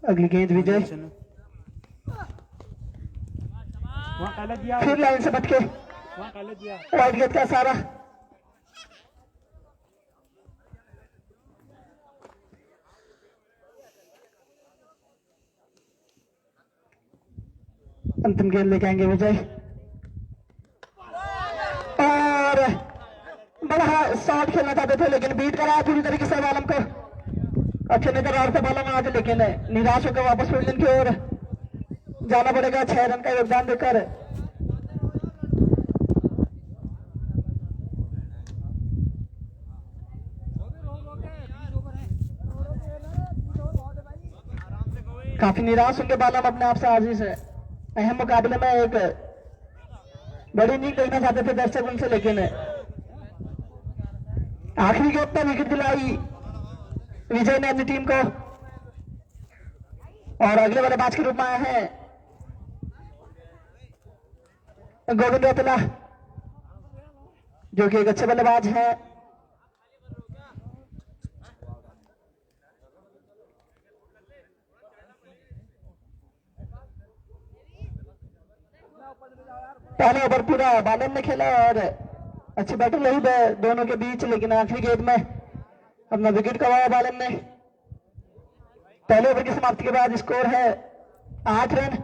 अगली गेंद विजय, फिर लाइन से भटके, वाइड गेंद का सारा, अंतिम गेंद लेके आएंगे विजय। और बड़ा शॉट खेलना चाहते थे लेकिन बीट कराया पूरी तरीके से आलम को। अच्छे नजर आ रहे थे बालम आज, लेकिन निराश होकर वापस फील्डिंग की ओर जाना पड़ेगा 6 रन का योगदान देकर। काफी निराश होंगे बालम अपने आप से आज इस अहम मुकाबले में। एक बड़ी इनिंग देखना चाहते थे दर्शक उनसे, लेकिन आखिरी गेंद पर विकेट दिलाई विजय ने अपनी टीम को। और अगले बल्लेबाज के रूप में आए हैं गोविंद रतला, जो कि एक अच्छे बल्लेबाज हैं। पहले ओवर पूरा बालन ने खेला और अच्छी बैटिंग रही दोनों के बीच, लेकिन आखिरी गेंद में अपना विकेट गंवाया बालन ने। पहले ओवर की समाप्ति के बाद स्कोर है 8 रन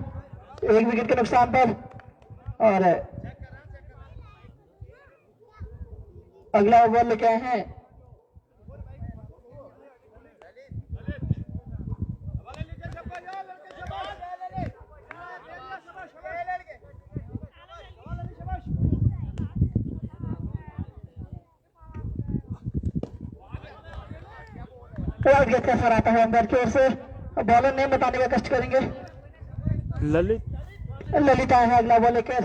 1 विकेट के नुकसान पर। और अगला ओवर लेके आए हैं कैसा आता है अंदर की ओर से। बॉलर नेम बताने का कष्ट करेंगे। ललित आए हैं अगला बॉल लेकर।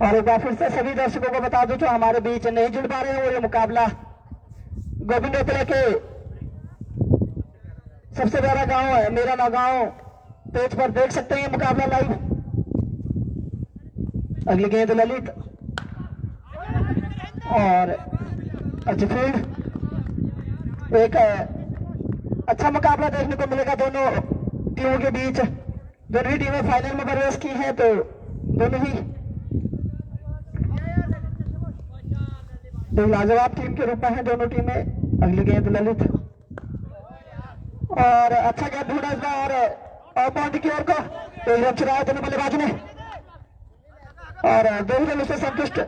और एक बार फिर से सभी दर्शकों को बता दूं जो हमारे बीच नहीं जुड़ पा रहे हैं, वो ये मुकाबला गोविंद रतला के सबसे बड़ा गांव है मेरा नौगांव पेज पर देख सकते हैं ये मुकाबला लाइव। अगली गेंद ललित और अच्छी फील्ड। एक अच्छा मुकाबला देखने को मिलेगा दोनों टीमों के बीच। दोनों ही टीमें फाइनल में प्रवेश की हैं, तो दोनों ही दो लाजवाब टीम के रूप में हैं दोनों टीमें। अगली गेंद ललित और अच्छा गेंद ढूंढा इस बार और बाउंड्री की ओर को। एक रन चुराया दोनों बल्लेबाज ने और 2 रन से संतुष्ट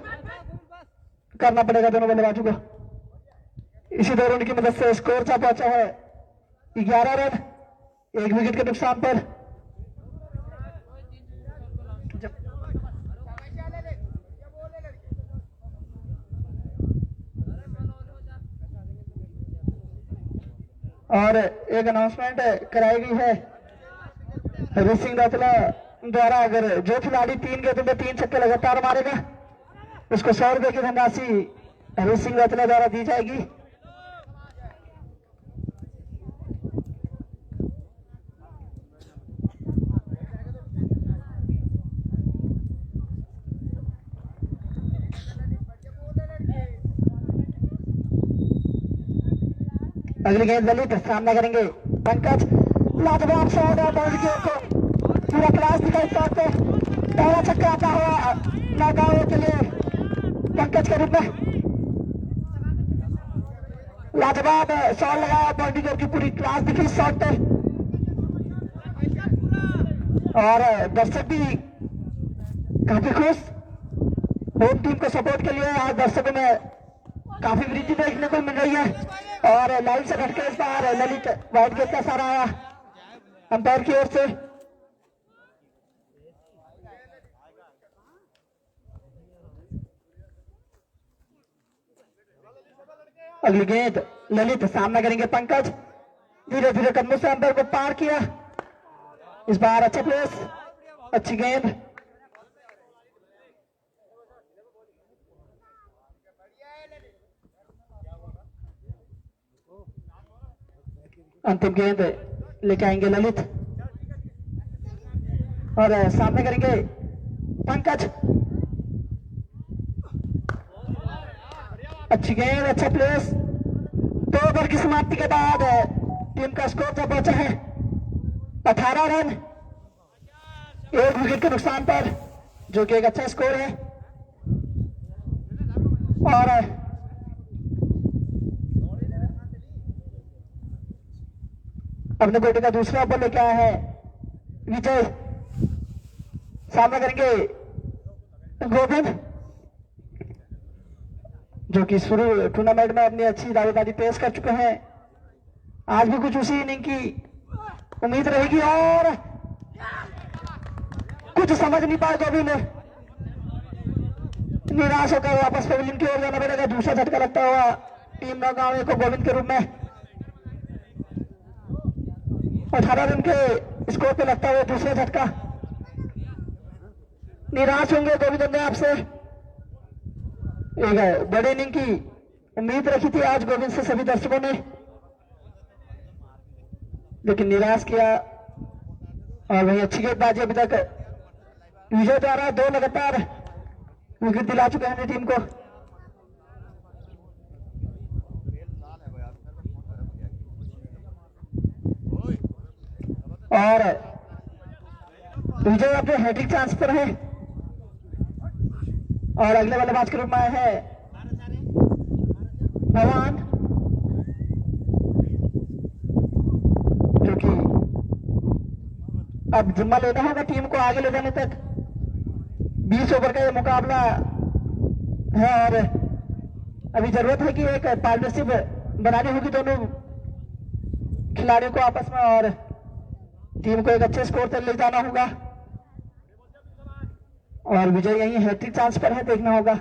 करना पड़ेगा दोनों बल्लेबाजों को। इसी दौरान की मदद से स्कोर सा पहुंचा है 11 रन 1 विकेट के नुकसान पर। और एक अनाउंसमेंट कराई गई है हरी सिंह रतला द्वारा। अगर जो खिलाड़ी 3 गेंदों में 3 छक्के लगातार मारेगा उसको 100 रुपए की धनराशि हरी सिंह रतला द्वारा दी जाएगी। अगली गेंद ललित सामना करेंगे पंकज। लाजवाब शॉट है बाउंड्री की ओर को, पूरा क्लास दिखाई शॉट पे। पहला छक्का आता हुआ नौगांव के लिए पंकज के रूप में। लाजवाब शॉट लगाया बाउंड्री की ओर की, पूरी क्लास दिखी शॉट पे। और दर्शक भी काफी खुश। होम टीम को सपोर्ट के लिए आज दर्शकों में काफी वृद्धि देखने को मिल रही है। और लाइन से घटके इस बार ललित वाइड गेंद का सारा आया अंपायर की ओर से। अगली गेंद ललित सामना करेंगे पंकज। धीरे धीरे कदमों से अंपायर को पार किया इस बार। अच्छा प्लेस, अच्छी गेंद। अंतिम गेंद लेके आएंगे ललित और सामने करेंगे पंकज। अच्छी गेंद, अच्छा प्लेस। 2 ओवर की समाप्ति के बाद टीम का स्कोर तक पहुंचा है 18 रन 1 विकेट के नुकसान पर, जो कि एक अच्छा स्कोर है। और अपने बेटे का दूसरा ओवर लेके आया है विजय। सामना करेंगे गोविंद, जो कि शुरू टूर्नामेंट में अपनी अच्छी दावेदारी पेश कर चुके हैं। आज भी कुछ उसी इनिंग की उम्मीद रहेगी और कुछ समझ नहीं पाए गोविंद, निराश होकर वापस पवेलियन की ओर जाना पड़ेगा। दूसरा झटका लगता हुआ टीम नौगांव को गोविंद के रूप में 18 रन के स्कोर पे लगता हुआ दूसरा झटका। निराश होंगे गोविंद ने आपसे, एक बड़े इनिंग की उम्मीद रखी थी आज गोविंद से सभी दर्शकों ने, लेकिन निराश किया। और वही अच्छी गेंदबाजी अभी तक विजय द्वारा 2 लगातार विकेट दिला चुके हैं टीम को। और विजय अपने हैट्रिक चांस पर है और अगले बल्लेबाज के रूप में आए हैं भगवान, जो कि अब जिम्मा लेना होगा टीम को आगे ले जाने तक। 20 ओवर का ये मुकाबला है और अभी जरूरत है कि एक पार्टनरशिप बनानी होगी दोनों खिलाड़ियों को आपस में, और टीम को एक अच्छे स्कोर तक ले जाना होगा। और विजय यही हैट्रिक चांस पर है, देखना होगा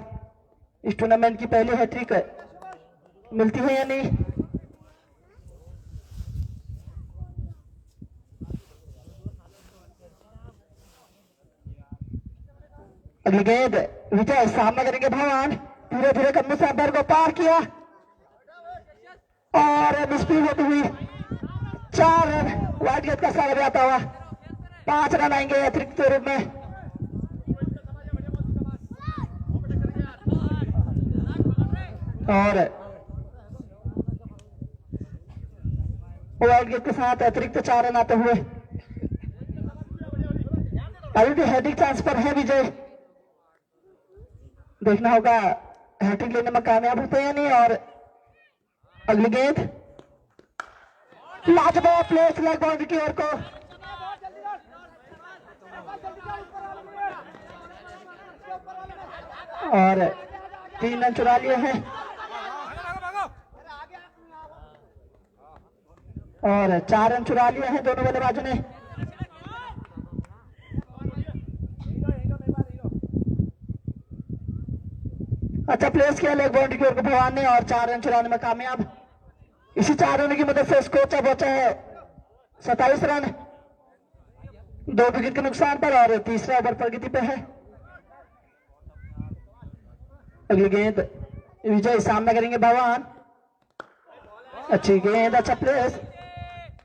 इस टूर्नामेंट की पहली हैट्रिक मिलती है या नहीं। अगली गेंद विजय, सामना करेंगे भगवान, धीरे धीरे कदमों से अंदर को पार किया और मिसफील्ड होती हुई 4 रन वाइड गेंद का सागर आता हुआ 5 रन आएंगे अतिरिक्त रूप में। और वाइड गेंद के साथ अतिरिक्त 4 रन आते हुए अभी भी हैट्रिक चांस पर है विजय। देखना होगा हैट्रिक लेने में कामयाब होते हैं या नहीं। और अगली गेंद लाजवाब प्लेस लेग बाउंड्री की ओर को, और 3 रन चुरा लिए हैं और 4 रन चुरा लिए हैं दोनों बल्लेबाजों ने। अच्छा प्लेस किया लेग बाउंड्री की ओर को भगवान ने और 4 रन चुराने में कामयाब। इसी 4 रन की मदद से स्कोर पहुंचा है 27 रन 2 विकेट के नुकसान पर और तीसरा ओवर प्रगति पे है। अगली गेंद विजय, सामना करेंगे भगवान, अच्छी गेंद, अच्छा प्लेस,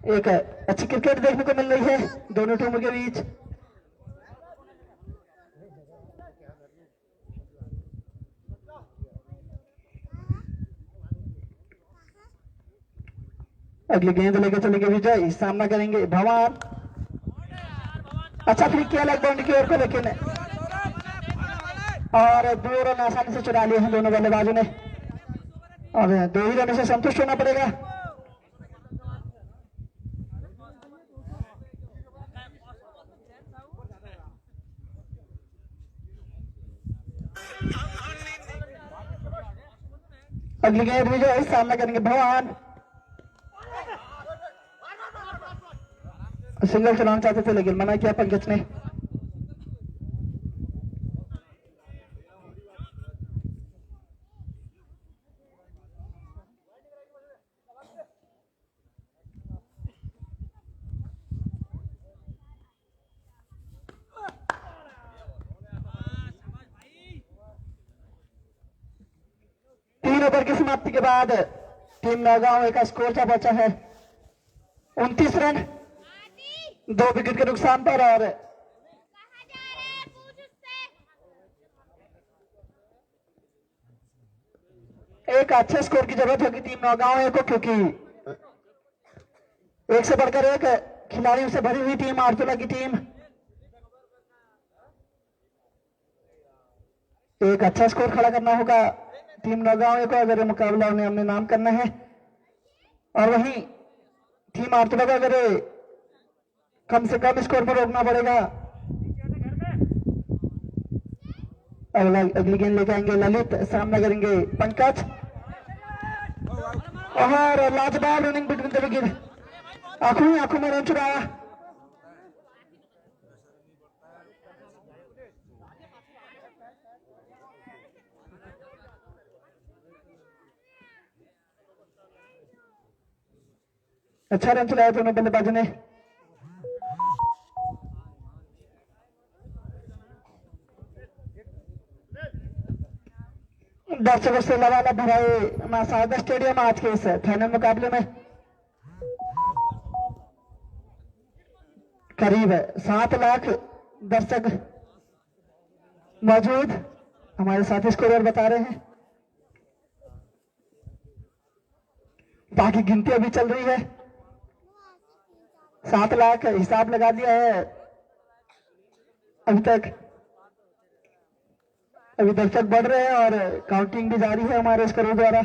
एक अच्छी क्रिकेट देखने को मिल रही है दोनों टीमों के बीच। अगली गेंद लेकर चलेंगे विजय, सामना करेंगे भगवान, अच्छा फ्लिक किया लेग बाउंड्री की ओर को, लेकिन और 2 रन आसानी से चुरा लिए हैं दोनों बल्लेबाजों ने और 2 ही रनों से संतुष्ट होना पड़ेगा। अगली गेंद विजय, सामना करेंगे भगवान, सिंगल चलाना चाहते थे लेकिन मना किया पंकज ने। तीन ओवर की समाप्ति के बाद टीम नौगांव का स्कोर क्या बचा है 29 रन 2 विकेट के नुकसान पर और एक अच्छे स्कोर की जरूरत होगी टीम नौगांव को, क्योंकि एक से बढ़कर एक खिलाड़ियों से भरी हुई टीम आरतुला की टीम। एक अच्छा स्कोर खड़ा करना होगा टीम नौगांव को अगर मुकाबला उन्हें अपने नाम करना है, और वहीं टीम आरतुला को अगर कम से कम स्कोर पर रोकना पड़ेगा। अगली गेंद लेके आएंगे ललित, सामना करेंगे पंकज, और लाजवाब रनिंग बिटवीन द विकेट, आंखों में रन चुराया। अच्छा रन चलाया दोनों बल्लेबाजों ने। दर्शकों से लबालब भराए मां शारदा स्टेडियम आज के इस फाइनल मुकाबले में करीब 7 लाख दर्शक मौजूद हमारे साथी स्कोरर बता रहे हैं। बाकी गिनती अभी चल रही है। 7 लाख हिसाब लगा दिया है अभी तक। अभी दर्शक बढ़ रहे हैं और काउंटिंग भी जारी है हमारे स्कोरर द्वारा।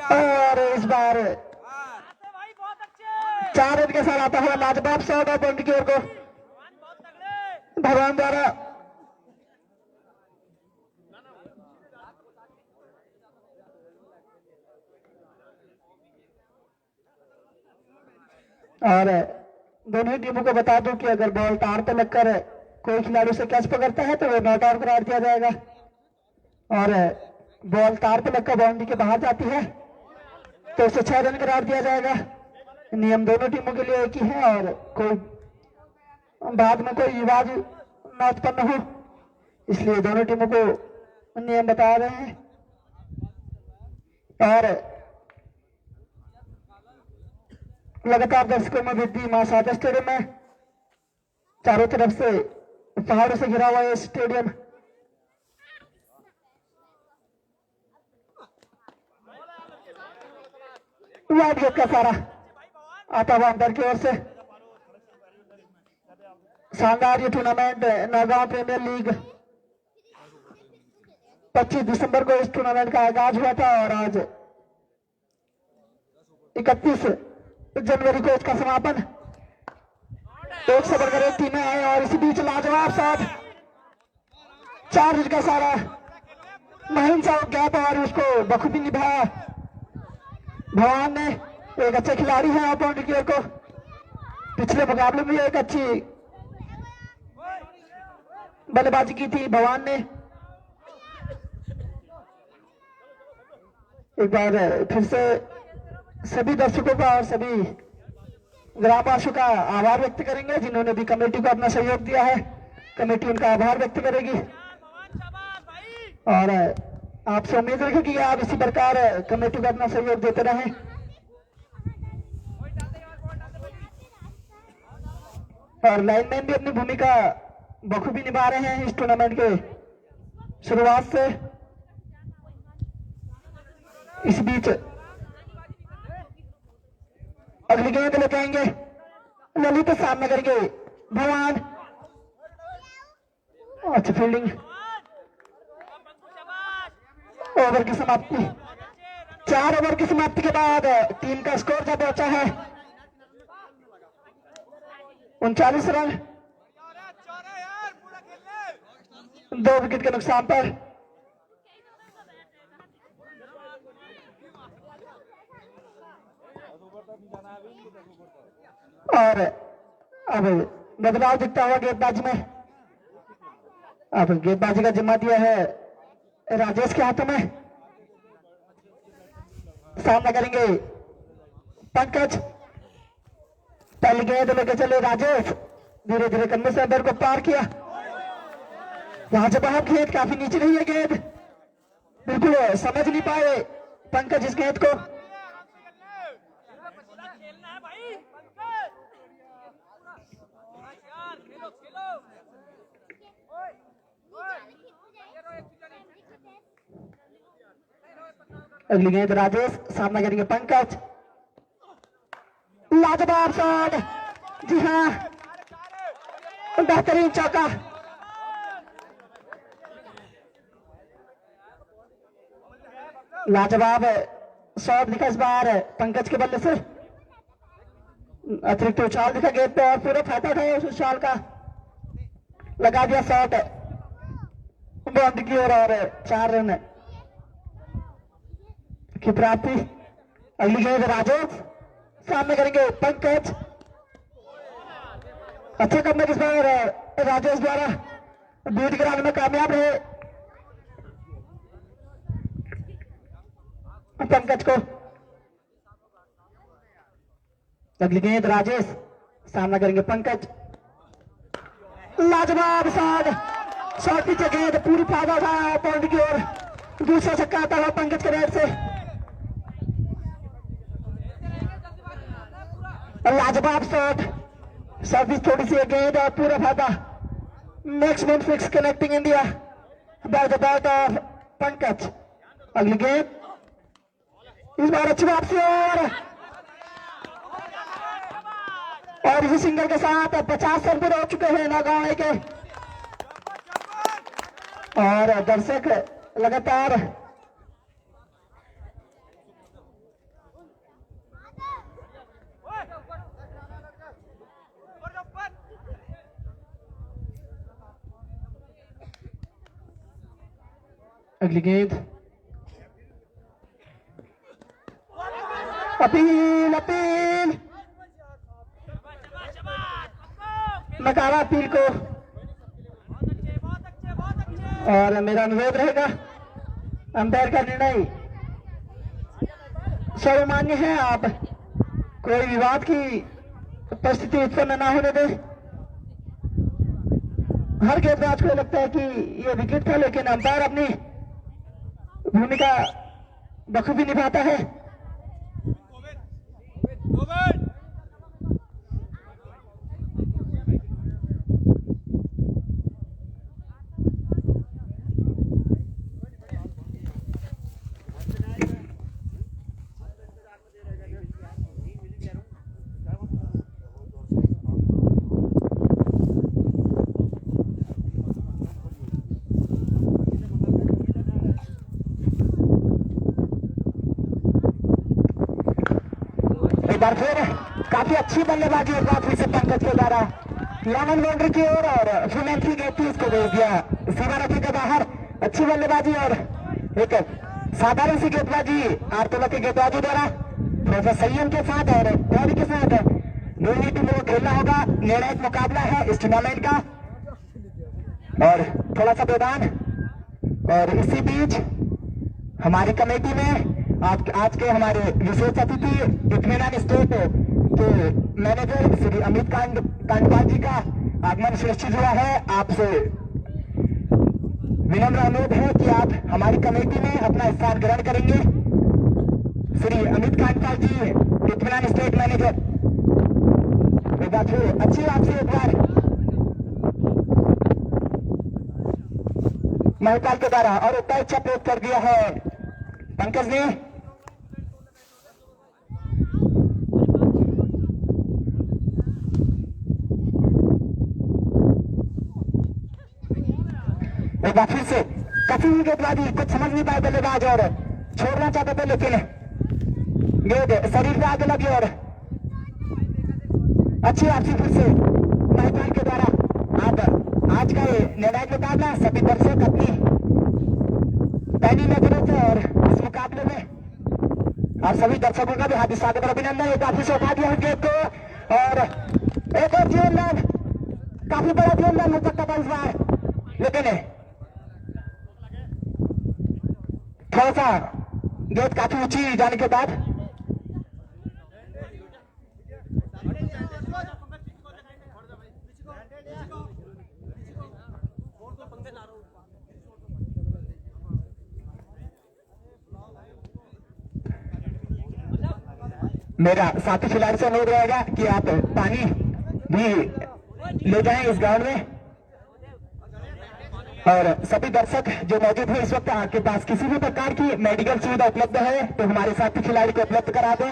और इस बार 4 रन के साथ आता हुआ लाजवाब शॉट ऑफ बाउंड्री की ओर को भगवान द्वारा। और दोनों ही टीमों को बता दूं कि अगर बॉल तार पर लगकर कोई खिलाड़ी से कैच पकड़ता है तो वो नॉट आउट करार दिया जाएगा, और बॉल तार पर लगकर बाउंड्री के बाहर जाती है तो उसे 6 रन करार दिया जाएगा। नियम दोनों टीमों के लिए एक ही है और कोई बाद में कोई विवाद न उत्पन्न हो, इसलिए दोनों टीमों को नियम बता रहे हैं। और लगातार दर्शकों में वृद्धि मां शारदा स्टेडियम में, चारों तरफ से पहाड़ों से घिरा हुआ है स्टेडियम। वाइड गेट का सारा आता हुआ अंदर की ओर से। शानदार ये टूर्नामेंट नौगांव प्रीमियर लीग 25 दिसंबर को इस टूर्नामेंट का आगाज हुआ था और आज 31 जनवरी को इसका समापन। 1 से बढ़कर 1 टीमें आए और इसी बीच लाजवाब शॉट, 4 रन का सारा, महीन सा गैप और उसको बखूबी निभाया भगवान ने। एक अच्छे खिलाड़ी है ऑफ बाउंड्री की ओर को। पिछले मुकाबले में एक अच्छी बल्लेबाजी की थी भगवान ने। एक बार फिर से सभी दर्शकों का और सभी ग्रामवासियों का आभार व्यक्त करेंगे जिन्होंने भी कमेटी को अपना सहयोग दिया है। कमेटी उनका आभार व्यक्त करेगी और आपसे उम्मीद रखेगी कि आप इसी प्रकार कमेटी को अपना सहयोग देते रहें। और लाइनमैन भी अपनी भूमिका बखूबी निभा रहे हैं इस टूर्नामेंट के शुरुआत से। इस बीच अगली गेंद लेके आएंगे ललित, सामना करेंगे भगवान। अच्छी फील्डिंग। ओवर की समाप्ति, 4 ओवर की समाप्ति के बाद टीम का स्कोर जब पहुंचा है 39 रन, 2 विकेट के नुकसान पर। और अब बदलाव दिखता हुआ गेंदबाजी में। अब गेंदबाजी का जिम्मा दिया है राजेश के हाथों में। सामना करेंगे पंकज। पहली गेंद लेके चले राजेश, धीरे धीरे कन्ने से अंदर को पार किया। यहां से बाहर गेंद काफी नीचे रही है गेंद, बिल्कुल समझ नहीं पाए पंकज इस गेंद को। अगली गेंद राजेश, सामना करेंगे पंकज। लाजवाब शॉट, जी हाँ, बेहतरीन चौका। लाजवाब शॉट दिखा इस बार पंकज के बल्ले से। अतिरिक्त उछाल दिखा गेंद पे और पूरा फायदा उठाया उस उछाल का, लगा दिया शॉट बाउंड्री की ओर और 4 रन की प्राप्ति। अगली गेंद राजेश, सामने करेंगे पंकज। अच्छा करने इस बार राजेश द्वारा बीट कराने में कामयाब रहे पंकज को। अगली गेंद राजेश, सामना करेंगे पंकज। लाजवाब शॉट, शॉट पीछे गेंद पूरी फायदा उठाया पॉइंट की ओर। दूसरा छक्का आता हुआ पंकज के रेड से। लाजवाब शॉट, सर्विस थोड़ी सी गेंद और पूरा फायदा। Next one fix connecting India by the bat of Pankaj. अगली गेंद इस बार अच्छी वापसी और इसी सिंगल के साथ 50 रन पूरे हो चुके हैं नागांव के। और दर्शक लगातार अगली गेंद, अपील अपील, नकारा अपील को। और मेरा अनुरोध रहेगा अंपायर का निर्णय सर्वमान्य है, आप कोई विवाद की परिस्थिति उत्पन्न ना होने दें। हर गेंदबाज को लगता है कि यह विकेट था, लेकिन अंपायर अपनी भूमिका बखूबी निभाता है। एक बार फिर काफी अच्छी बल्लेबाजी एक बार फिर से पंकज के द्वारा लॉन्ग बाउंड्री की ओर और फुल एंट्री गेट थी, इसको भेज दिया सीमा रेखा के बाहर। अच्छी बल्लेबाजी और एक साधारण सी गेंदबाजी आरतोला के गेंदबाजों द्वारा थोड़ा संयम के साथ और धैर्य के साथ दोनों टीमों को खेलना होगा। निर्णायक मुकाबला है इस टूर्नामेंट का और थोड़ा सा मैदान। और इसी बीच हमारी कमेटी में आज के हमारे विशेष अतिथि इत्मीनान स्टेट के मैनेजर श्री अमित कांडपाल जी का आगमन सुनिश्चित हुआ है। आपसे विनम्र अनुरोध है कि आप हमारी कमेटी में अपना स्थान ग्रहण करेंगे। श्री अमित कांडपाल जी इत्मीनान स्टेट मैनेजर, एक बार फिर अच्छी आपसे एक बार महताल के द्वारा और एक अच्छा प्रयोग कर दिया है पंकज ने। एक बार फिर से कसी गेंदबाजी कुछ समझ नहीं पाए बल्लेबाज और छोड़ना चाहते थे, लेकिन गेंद शरीर पे आगे लगी और अच्छी आपसी फिर से महताल के द्वारा। अब आज का ये निर्णायक मुकाबला सभी दर्शक अपनी पहली नजरों से और इस मुकाबले में आप सभी दर्शकों का भी हार्दिक स्वागत और अभिनंदन। एक बार फिर से उठा दिया गेंद को और एक और जीवन रन, काफी बड़ा जीवन रन हो सकता था इस बार, लेकिन थोड़ा सा गेंद काफी ऊंची जाने के बाद मेरा साथी खिलाड़ी से अनुरोध रहेगा कि आप पानी भी ले जाएं इस ग्राउंड में। और सभी दर्शक जो मौजूद हैं इस वक्त आपके पास किसी भी प्रकार की मेडिकल सुविधा उपलब्ध है तो हमारे साथी खिलाड़ी को उपलब्ध करा दें।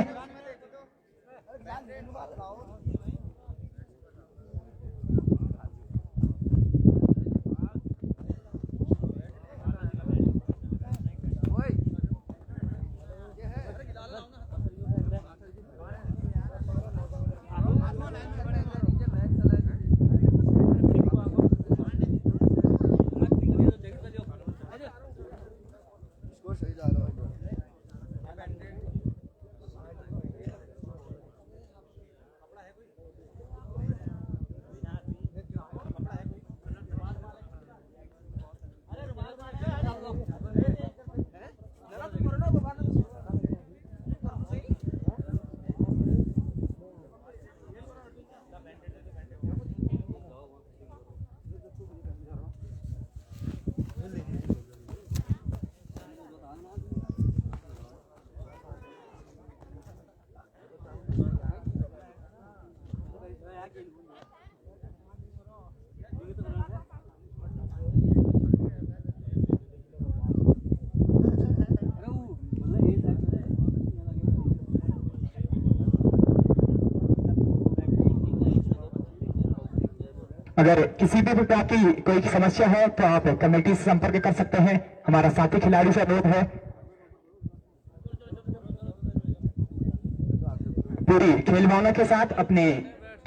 अगर किसी भी प्रकार की कोई समस्या है तो आप कमेटी से संपर्क कर सकते हैं। हमारा साथी खिलाड़ी से अनुरोध है पूरी खेल भावना के साथ अपने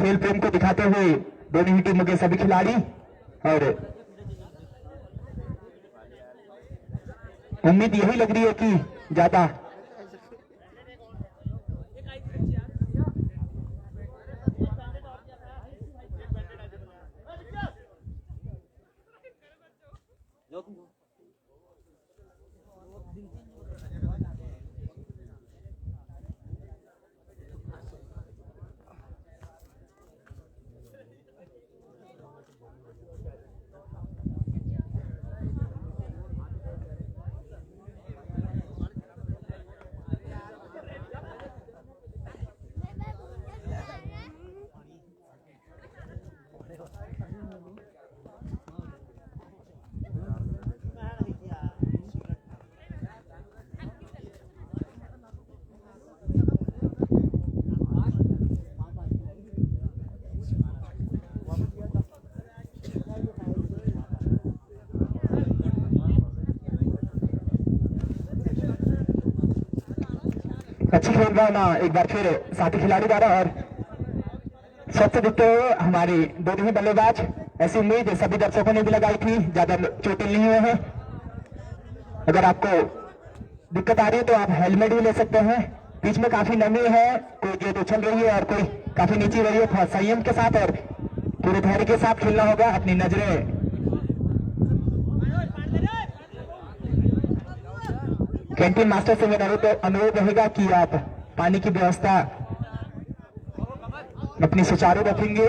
खेल प्रेम को दिखाते हुए दोनों ही टीमों के सभी खिलाड़ी, और उम्मीद यही लग रही है कि ज्यादा अच्छी खेल भावना एक बार फिर साथी खिलाड़ी द्वारा और स्वस्थ दिखते हुए हमारे दोनों ही बल्लेबाज। ऐसी उम्मीद सभी दर्शकों ने भी लगाई थी, ज्यादा चोटिल नहीं हुए हैं। अगर आपको दिक्कत आ रही है तो आप हेलमेट भी ले सकते हैं। बीच में काफी नमी है, कोई गेंद उछल रही है और कोई काफी नीचे रही है। थोड़ा संयम के साथ और पूरे धैर्य के साथ खेलना होगा। अपनी नजरें कैंटीन मास्टर से मेरा अनुरोध रहेगा कि आप पानी की व्यवस्था अपनी सुचारू रखेंगे,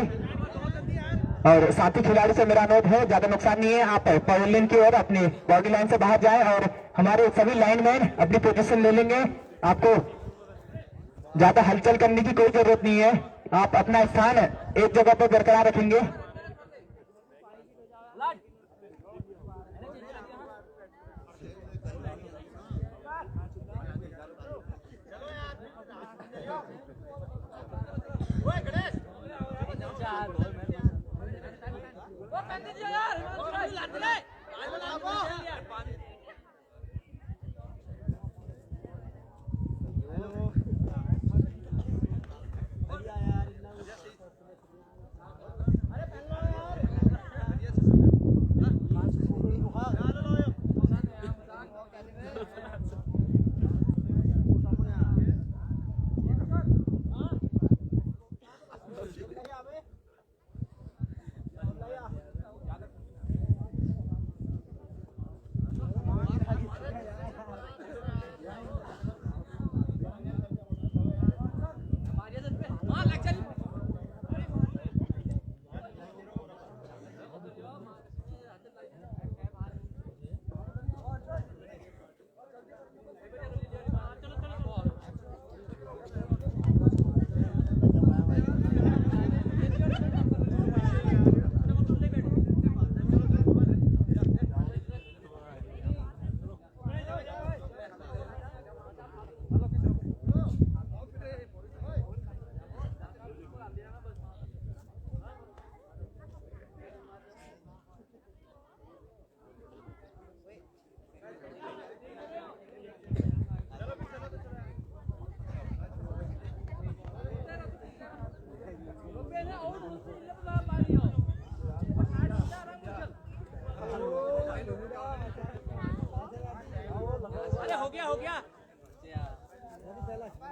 और साथी खिलाड़ी से मेरा अनुरोध है ज्यादा नुकसान नहीं है, आप पवेलियन की ओर अपने बॉडी लाइन से बाहर जाएं और हमारे सभी लाइनमैन अपनी पोजीशन ले लेंगे। आपको ज्यादा हलचल करने की कोई जरूरत नहीं है, आप अपना स्थान एक जगह पर बरकरार रखेंगे।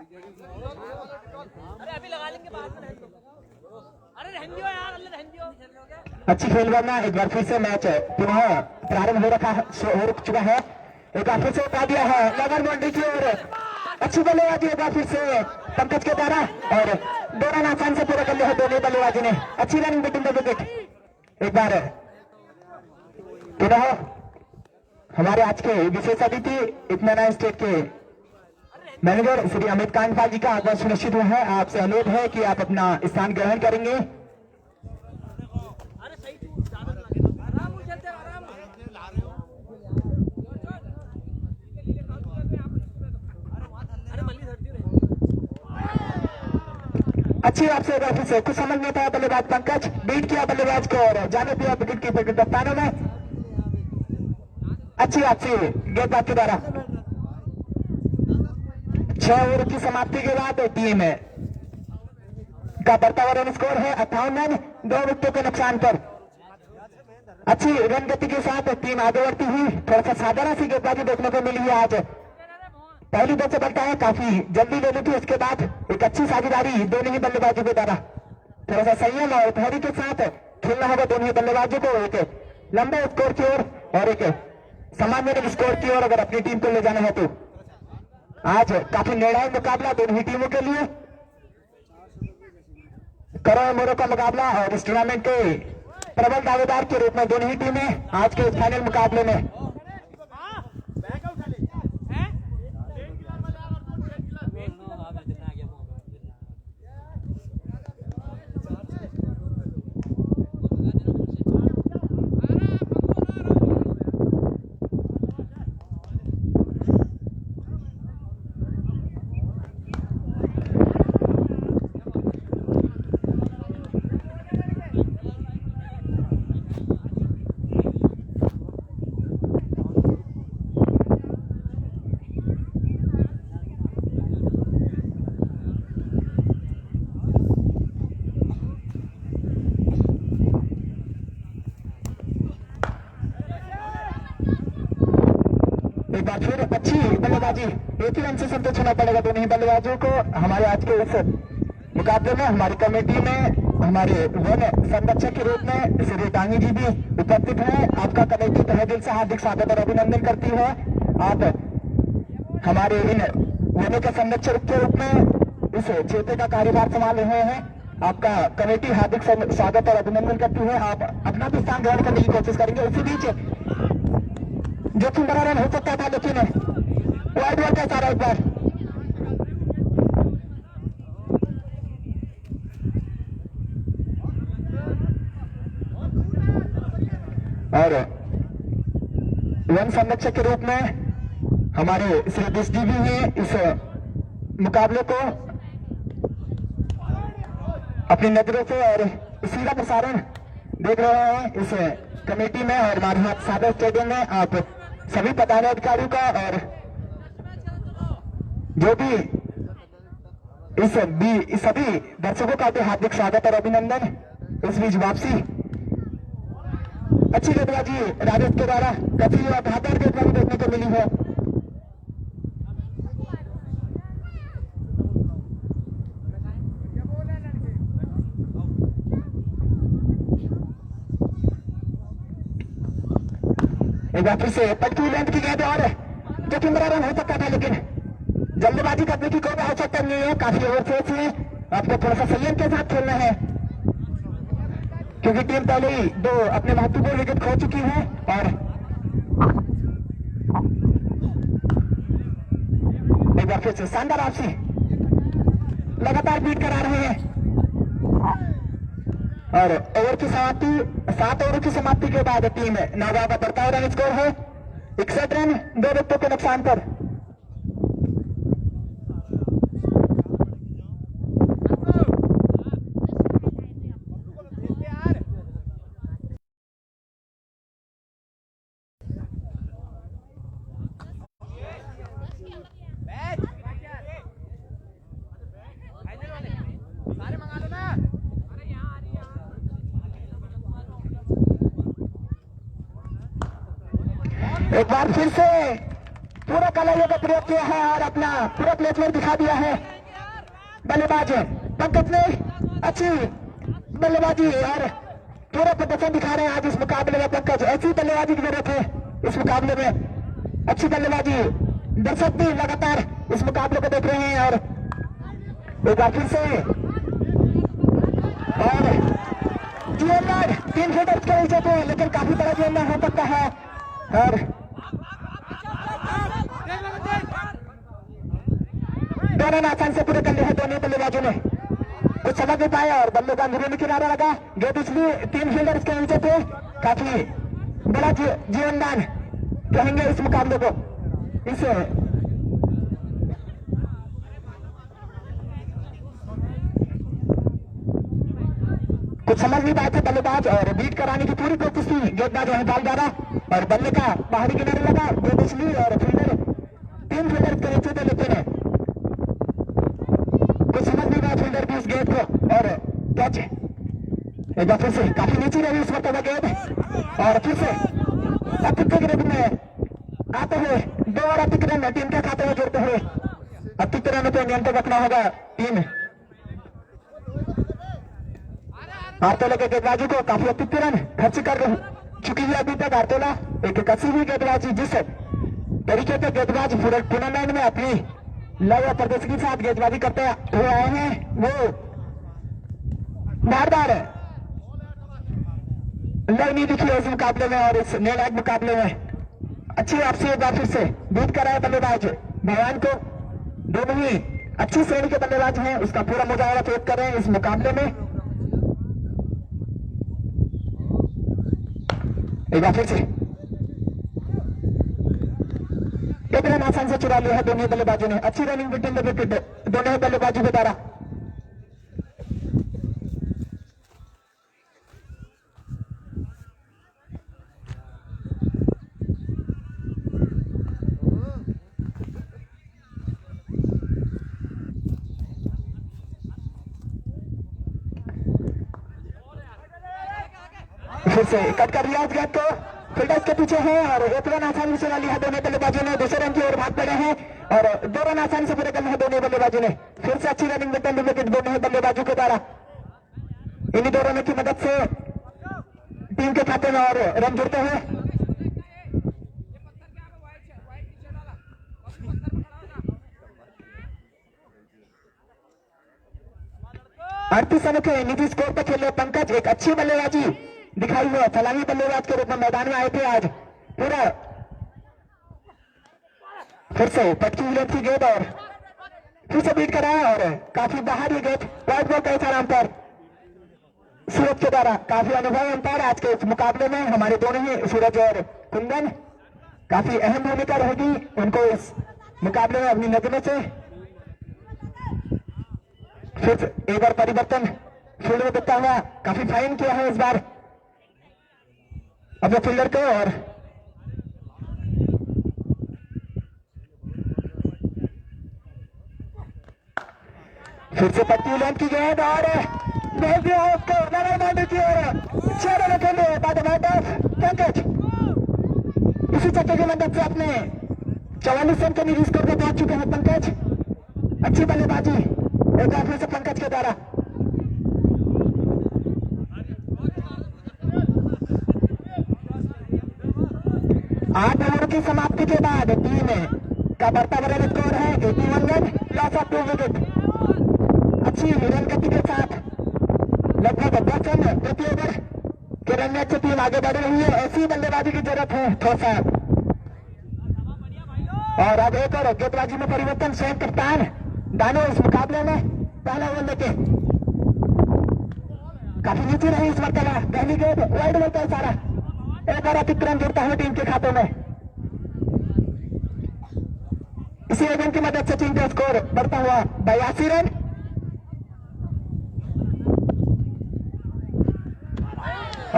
अरे अभी लगा लेंगे बाद में। अरे रहने दो यार, अल्लाह रहने दो। अच्छी खेल भावना। एक बार फिर से मैच पुनः प्रारंभ हो चुका है। एक बार फिर से उठा दिया है लगर बाउंड्री की ओर। अच्छी बल्लेबाजी एक बार फिर से पंकज के द्वारा और 2 रन आसान से पूरा कर लिया है दोनों बल्लेबाजी ने। अच्छी रनिंग बिटवीन द विकेट। एक बार पुनः हमारे आज के विशेष अतिथि इत्मीनान स्टेट के मैनेजर श्री अमित कांडपाल जी का आगमन सुनिश्चित हुआ है। आपसे अनुरोध है कि आप अपना स्थान ग्रहण करेंगे। अरे सही आराम हो चलते आराम। अरे मल्ली धरती रही। अच्छी आपसे एक बार फिर से कुछ समझ नहीं पाया बल्लेबाज पंकज। बीट किया बल्लेबाज को और जाने दिया विकेट कीपर के कप्तानों में। अच्छी आपसे गेंदबाज के द्वारा 6 ओवर की समाप्ति के बाद टीम का बढ़ता हुआ रन स्कोर है 58 रन 2 विकेटों के नुकसान पर। अच्छी रन गति के साथ टीम आगे बढ़ती हुई। थोड़ा सा साधारण सी गेंदबाजी देखने को मिली है आज। पहली बॉल से बढ़ता है, काफी जल्दी ले ली थी। उसके बाद एक अच्छी साझेदारी दोनों ही बल्लेबाजों के द्वारा। थोड़ा सा संयम और धैर्य के साथ खेलना होगा दोनों ही बल्लेबाजों को। एक लंबे स्कोर की ओर और एक सामान्य स्कोर की ओर अगर अपनी टीम को ले जाना है तो आज काफी निर्णायक मुकाबला दोनों ही टीमों के लिए। करो मोरो का मुकाबला और इस टूर्नामेंट के प्रबल दावेदार के रूप में दोनों ही टीमें आज के फाइनल मुकाबले में। एक बार फिर अच्छी बल्लेबाजी। एक ही रन से संतोष होना पड़ेगा दोनों ही बल्लेबाजों को। हमारे आज के इस मुकाबले में हमारी कमेटी में हमारे वन संरक्षक के रूप में श्री टांगी जी भी उपस्थित हैं। आपका कमेटी तहे दिल से हार्दिक स्वागत और अभिनंदन करती है। आप हमारे इन वनों के संरक्षक के रूप में इस क्षेत्र का कार्यभार संभाल रहे हैं। आपका कमेटी हार्दिक स्वागत और अभिनंदन करती है। आप अपना भी स्थान ग्रहण करने की कोशिश करेंगे। इसी बीच जोखिम बड़ा रन हो सकता था लेकिन वाइड बॉल का सारा एक बार और वन संरक्षक के रूप में हमारे श्री दिश जी भी हैं इस मुकाबले को अपनी नजरों से और सीधा प्रसारण देख रहे हैं इस कमेटी में और हमारे सादर स्टेडियम में। आप सभी पदाधिकारियों का और जो भी इस सभी दर्शकों का भी हार्दिक स्वागत और अभिनंदन। इस बीच वापसी अच्छी गेंदबाजी राजेश के द्वारा काफी बेहतर गेंदबाजी देखने को मिली है। एक बार फिर से पटकी लेंथ की गेंद और जोखिम भरा रन हो सकता था लेकिन जल्दबाजी करने की कोई आवश्यकता नहीं है। काफी ओवरफोर्स है, आपको थोड़ा सा संयम के साथ खेलना है क्योंकि टीम पहले ही 2 अपने महत्वपूर्ण विकेट खो चुकी है और एक बार फिर से शानदार वापसी लगातार बीट करा रहे हैं और ओवर की समाप्ति 7 ओवर की समाप्ति के बाद टीम नागा का बढ़ता हुआ रन स्कोर है 61 रन 2 विकेटों के नुकसान पर। एक बार फिर से पूरा कलाइयों का प्रयोग किया है और अपना पूरा प्लेसमेंट दिखा दिया है। बल्लेबाज पंकज ने अच्छी बल्लेबाजी और पूरा प्रदर्शन दिखा रहे हैं आज इस मुकाबले में पंकज। ऐसी बल्लेबाजी की जरूरत है इस मुकाबले में, अच्छी बल्लेबाजी। दर्शक भी लगातार इस मुकाबले को देख रहे हैं और एक बार फिर से और जीएलआर 3 फील्डर्स के नीचे थे, लेकिन काफी बड़ा जीएलआर हो सकता है और दोनों ने आसान से पूरे कर लिए हैं दोनों बल्लेबाजों ने। कुछ समझ नहीं पाया और बल्ले का अंदरूनी किनारा लगा। गेट इसलिए 3 फील्डर्स के नीचे थे, काफी बड़ा जीवनदान कहेंगे इस मुकाबले को। इसे कुछ समझ नहीं पाए थे बल्लेबाज और बीट कराने की पूरी कोशिश थी। गेंदबाज वहीं डाल डाला और बल्ले का बाहरी किनारे लगा। गेट इसलिए और फील्डर 3 फील्डर्स के नीचे थे, लेकिन कुछ समझ नहीं पाया फील्डर भी इस गेंद को और कैच एक बार फिर से काफी नीचे रही इस मरतबा गेंद और फिर से अतिरिक्त रन में आते हुए 2 और अतिरिक्त रन टीम के खाते में जुड़ते हुए अतिरिक्त रनों पर नियंत्रण रखना होगा टीम आरतोला के गेंदबाजी को। काफी अतिरिक्त रन खर्च कर चुकी है अभी तक आरतोला। एक कसी हुई गेंदबाजी जिस तरीके से गेंदबाज पूरे टूर्नामेंट में अपनी लय और प्रदर्शन के साथ गेंदबाजी करते हुए आए हैं, वो बार बार लय नहीं दिखी है इस मुकाबले में और इस निर्णायक मुकाबले में। अच्छी आपसी एक बार फिर से बीट कर रहा है बल्लेबाज भगवान को। दोनों ही अच्छी श्रेणी के बल्लेबाज हैं, उसका पूरा मुजाहरा पेश कर रहे हैं इस मुकाबले में। एक बार फिर से एक रन आसान से चुरा लिया है दोनों बल्लेबाजों ने। अच्छी रनिंग विकेट दोनों बल्लेबाजों के द्वारा। फिर से कट कर लिया गेंद को, फील्डर्स के पीछे है और 1 रन आसानी से चला लिया दोनों बल्लेबाजों ने। दूसरे रन की ओर भाग पड़े हैं और 2 रन आसानी से पूरे कर लिए दोनों बल्लेबाजों ने। फिर से अच्छी रनिंग विकेट दोनों बल्लेबाजों के द्वारा। इन्हीं 2 रनों की मदद से टीम के खाते में और रन जुड़ते हुए। अड़तीस रनों के निजी स्कोर पर खेले पंकज। एक अच्छी बल्लेबाजी दिखाई है, फलांगी बल्लेबाज के रूप में मैदान में आए थे आज पूरा। फिर से पटकी विलेट की गेंद और फिर से बीट कराया और काफी बाहर ये गेंद वाइड बॉल का इशारा अंपायर सूरज के द्वारा। काफी अनुभवी अंपायर आज के इस मुकाबले में हमारे दोनों ही सूरज और कुंदन। काफी अहम भूमिका रहेगी उनको इस मुकाबले में अपनी नजरों से। फिर एक बार परिवर्तन फील्ड में दिखता हुआ, काफी फाइन किया है इस बार अपने फील्डर को और फिर से पट्टी लेंथ की गेंद और भेज दिया उसको नगर बाउंड्री की ओर। 6 रनों के लिए पंकज इसी चक्के की मदद से अपने 44 रन के निजी स्कोर पर पहुंच चुके हैं पंकज। अच्छी बल्लेबाजी एक बार फिर से पंकज के द्वारा। आठ ओवर की समाप्ति के बाद टीम का बढ़ता बढ़ा स्कोर है 81 रन, लॉस ऑफ 2 विकेट। अच्छी रन गति के साथ लगभग 10 रन प्रति ओवर के रन रेट से टीम आगे बढ़ रही है। ऐसी बल्लेबाजी की जरूरत है थोड़ा। और अब एक और गेंदबाजी में परिवर्तन। स्वयं कप्तान दानो इस मुकाबले में पहला ओवर लेके काफी नीचे रही इस मरतबा। पहली गेंद वाइड बॉल का इशारा। एक और अतिरिक्त रन जुड़ता है टीम के खातों में। इसी रन की मदद से टीम का स्कोर बढ़ता हुआ 82 रन।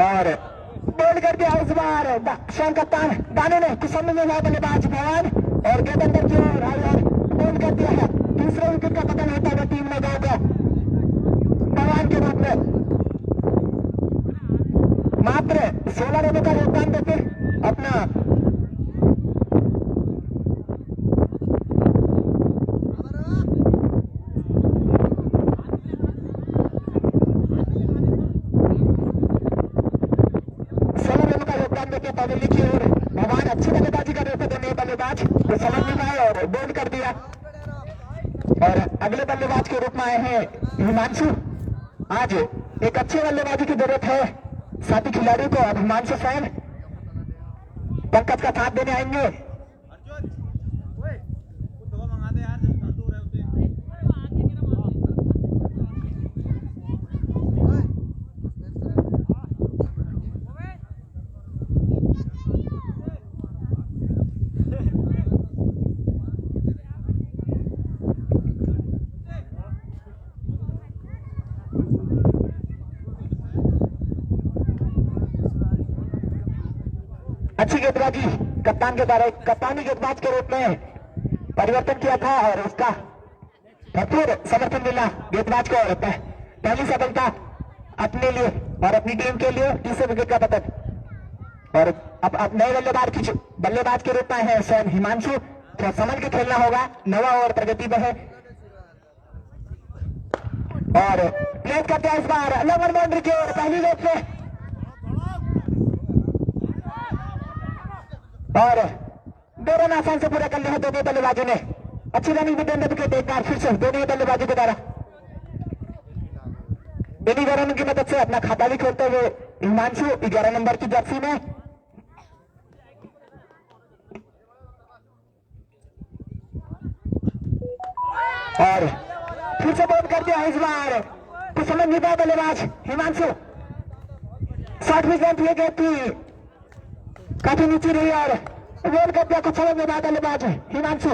और बोल्ड कर दिया इस बार स्वयं कप्तान दाने ने। कुछ समझ में हुआ बल्लेबाज भगवान और गेंद अंदर की ओर आई और बोल्ड कर दिया है। तीसरे विकेट का पतन होता हुआ टीम ने गाँव भगवान के रूप में मात्र 16 रनों का योगदान देते अपना पहले की ओर भगवान अच्छी बल्लेबाजी कर रहे थे दोनों बल्लेबाज, तो समझ नहीं पाए और बोल्ड कर दिया। और अगले बल्लेबाज के रूप में आए हैं हिमांशु। आज एक अच्छे बल्लेबाजी की जरूरत है साथी खिलाड़ी को। अब हिमांशु फैन पंकज का साथ देने आएंगे। अच्छी गेंदबाजी कप्तान के द्वारा कप्तानी गेंदबाज के रूप में परिवर्तन किया था और उसका भरपूर समर्थन मिला गेंदबाज को। और पहली सफलता अपने लिए और अपनी टीम के लिए, तीसरे विकेट का पतन। और अब नए बल्लेबाज के रूप में है स्वयं हिमांशु। थोड़ा समझ के खेलना होगा, नवा ओवर प्रगति में है। और प्लेस करते हैं इस बार लंबन बाउंड्री की ओर पहली गेंद पे, और दो रन आसान से पूरा कर लिया है दोनों बल्लेबाजों ने। अच्छी रनिंग भी देने विकेट एक बार फिर से दोनों बल्लेबाजों के द्वारा। इन्हीं रनों की मदद से अपना खाता भी खोलते हुए हिमांशु 11 नंबर की जर्सी में। और फिर से बॉल कर दिया इस बार, तो समझ नहीं पाया बल्लेबाज हिमांशु। शॉर्ट भी गेंद ये गेंद थी काफी नीचे रही और बॉल कर दिया, कुछ समझ नहीं पाया बल्लेबाज हिमांशु।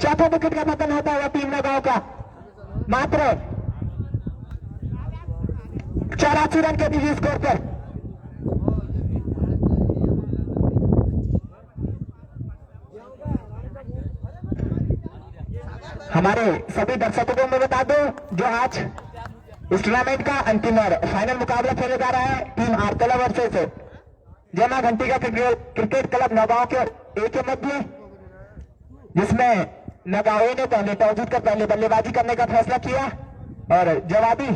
चौथा विकेट का पतन होता हुआ टीम नगांव का। मात्र 84 रन के बीच स्कोर पर। हमारे सभी दर्शकों को मैं बता दूं जो आज इस टूर्नामेंट का अंतिम और फाइनल मुकाबला खेला जा रहा है टीम आरतला वर्सेस जय मां घंटी का क्रिकेट क्लब नगांव के ए के मध्य, जिसमें नगांव ने पहले टॉस जीतकर पहले बल्लेबाजी करने का फैसला किया और जवाबी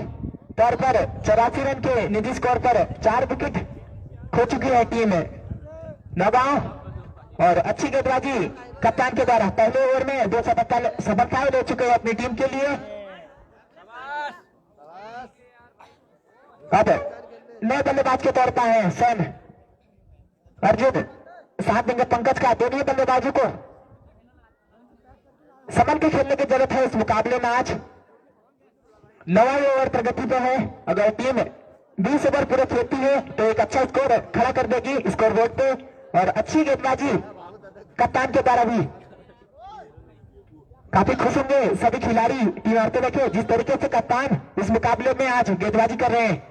तौर पर 84 रन के निजी स्कोर पर 4 विकेट खो चुकी है टीम नगांव। और अच्छी गेंदबाजी कप्तान के द्वारा पहले ओवर में 2 सफलताएं ले चुके हैं अपनी टीम के लिए। अब नए बल्लेबाज के तौर पर है सैन अर्जुन, साथ देंगे पंकज का। दोनों बल्लेबाजों को संभल के खेलने की जरूरत है इस मुकाबले में। आज 9वां ओवर प्रगति पे है। अगर टीम 20 ओवर पूरे खेलती है तो एक अच्छा स्कोर खड़ा कर देगी स्कोर बोर्ड पे। और अच्छी गेंदबाजी कप्तान के द्वारा भी काफी खुश होंगे सभी खिलाड़ी टीम आते देखे जिस तरीके से कप्तान इस मुकाबले में आज गेंदबाजी कर रहे हैं।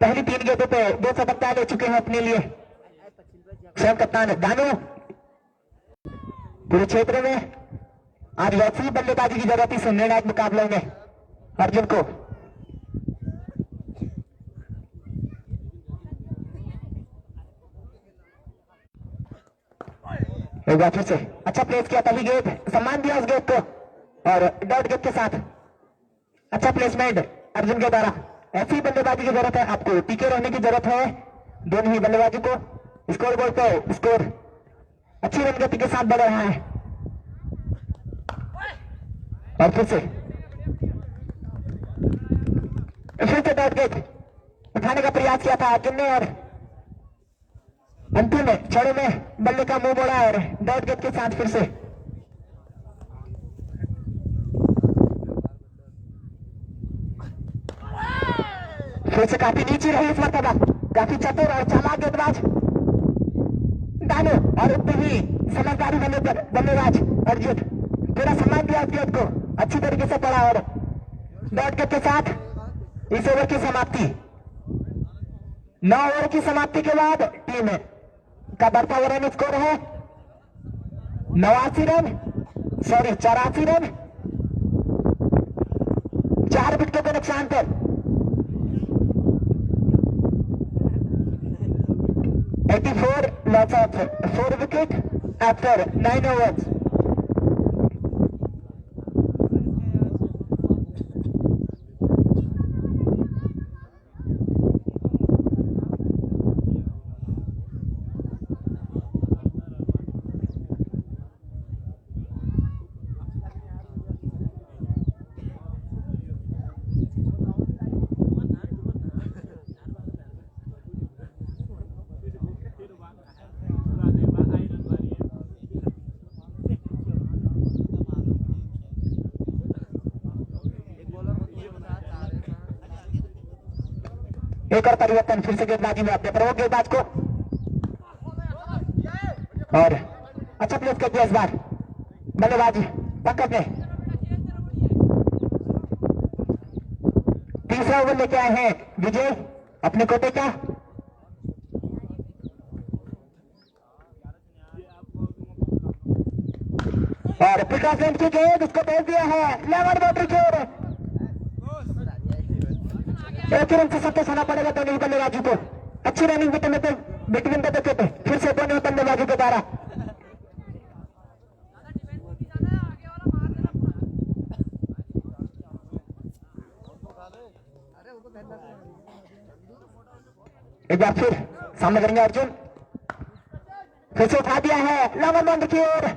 पहली 3 गेंदों पे 2 सफलता ले चुके हैं अपने लिए स्वयं कप्तान दानू। पूरे क्षेत्र में आज वैसी ही बल्लेबाजी की जरूरत थी निर्णायक मुकाबले में अर्जुन को। एक बार फिर से अच्छा प्लेस किया, पहली गेंद सम्मान दिया उस गेंद को और डॉट गेंद के साथ अच्छा प्लेसमेंट अर्जुन के द्वारा। ऐसी बल्लेबाजी की जरूरत है, आपको टीके रहने की जरूरत है दोनों ही बल्लेबाजों को। स्कोर बोर्ड पे स्कोर अच्छी रन गति के साथ बढ़ रहा है। और फिर से डॉट गेंद उठाने का प्रयास किया था अर्जुन ने और अंतिम क्षणों में बल्ले का मुंह मोड़ा और डॉट गेंद के साथ फिर से काफी नीचे रही इस मरतबा। काफी चतुर और चालाक गेंदबाज दानो और उतनी ही समझदारी बल्लेबाज अर्जुन। पूरा सम्मान दिया उस गेंद को, अच्छी तरीके से पड़ा और डॉट गेंद के साथ इस ओवर की समाप्ति। 9 ओवर की समाप्ति के बाद टीम का बढ़ता हुआ रन स्कोर है 84 रन 4 विकेटों के नुकसान पर। 84 loss of 4 wicket after 9 overs. एक और परिवर्तन, फिर से गेंदबाजी में अपने प्रमुख गेंदबाज को, और अच्छा प्लेस कर दिया इस बार बल्लेबाजी पंकज ने। तीसरा ओवर लेके आए हैं विजय अपने कोटे का, और प्रकाश लैंड की गेंद उसको भेज दिया है लेवल बाउंड्री की ओर। एक रन से सत्य होना पड़ेगा दोनों बल्लेबाजों को। अच्छी रनिंग बिटवीन द विकेट, फिर से दोनों बल्लेबाजों के द्वारा। एक बार फिर सामने करेंगे अर्जुन, फिर से उठा दिया है लंबा बंद की ओर।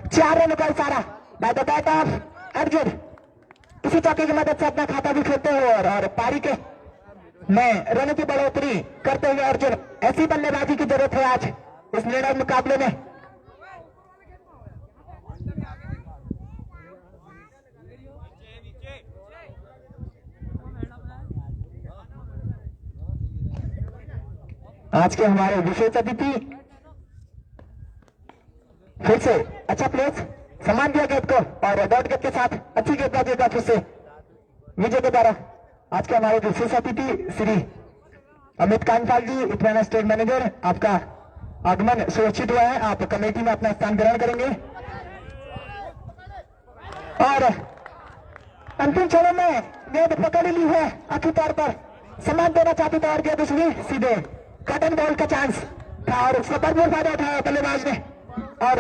4 रन का इशारा by the bat of Arjun. इसी चौके की मदद से अपना खाता भी खोलते हुए और पारी के में रनों की बढ़ोतरी करते हुए अर्जुन। ऐसी बल्लेबाजी की जरूरत है आज इस निर्णायक मुकाबले में। आज के हमारे विशेष अतिथि फिर से अच्छा प्लेस, सम्मान दिया गेंद को और डॉट गेंद के साथ अच्छी गेंदबाजी का फिर से विजय के द्वारा। आज के हमारे विशेष अतिथि श्री अमित कांडपाल जी, इटवाना स्टेट मैनेजर, आपका आगमन सुरक्षित हुआ है। आप कमेटी में अपना स्थान ग्रहण करेंगे और अंतिम क्षणों में गेंद पकड़ ली है। आखिर तौर पर सम्मान देना चाहती था और गेंद उसने सीधे कटन बॉल का चांस था और उसका भरपूर फायदा उठाया बल्लेबाज ने। और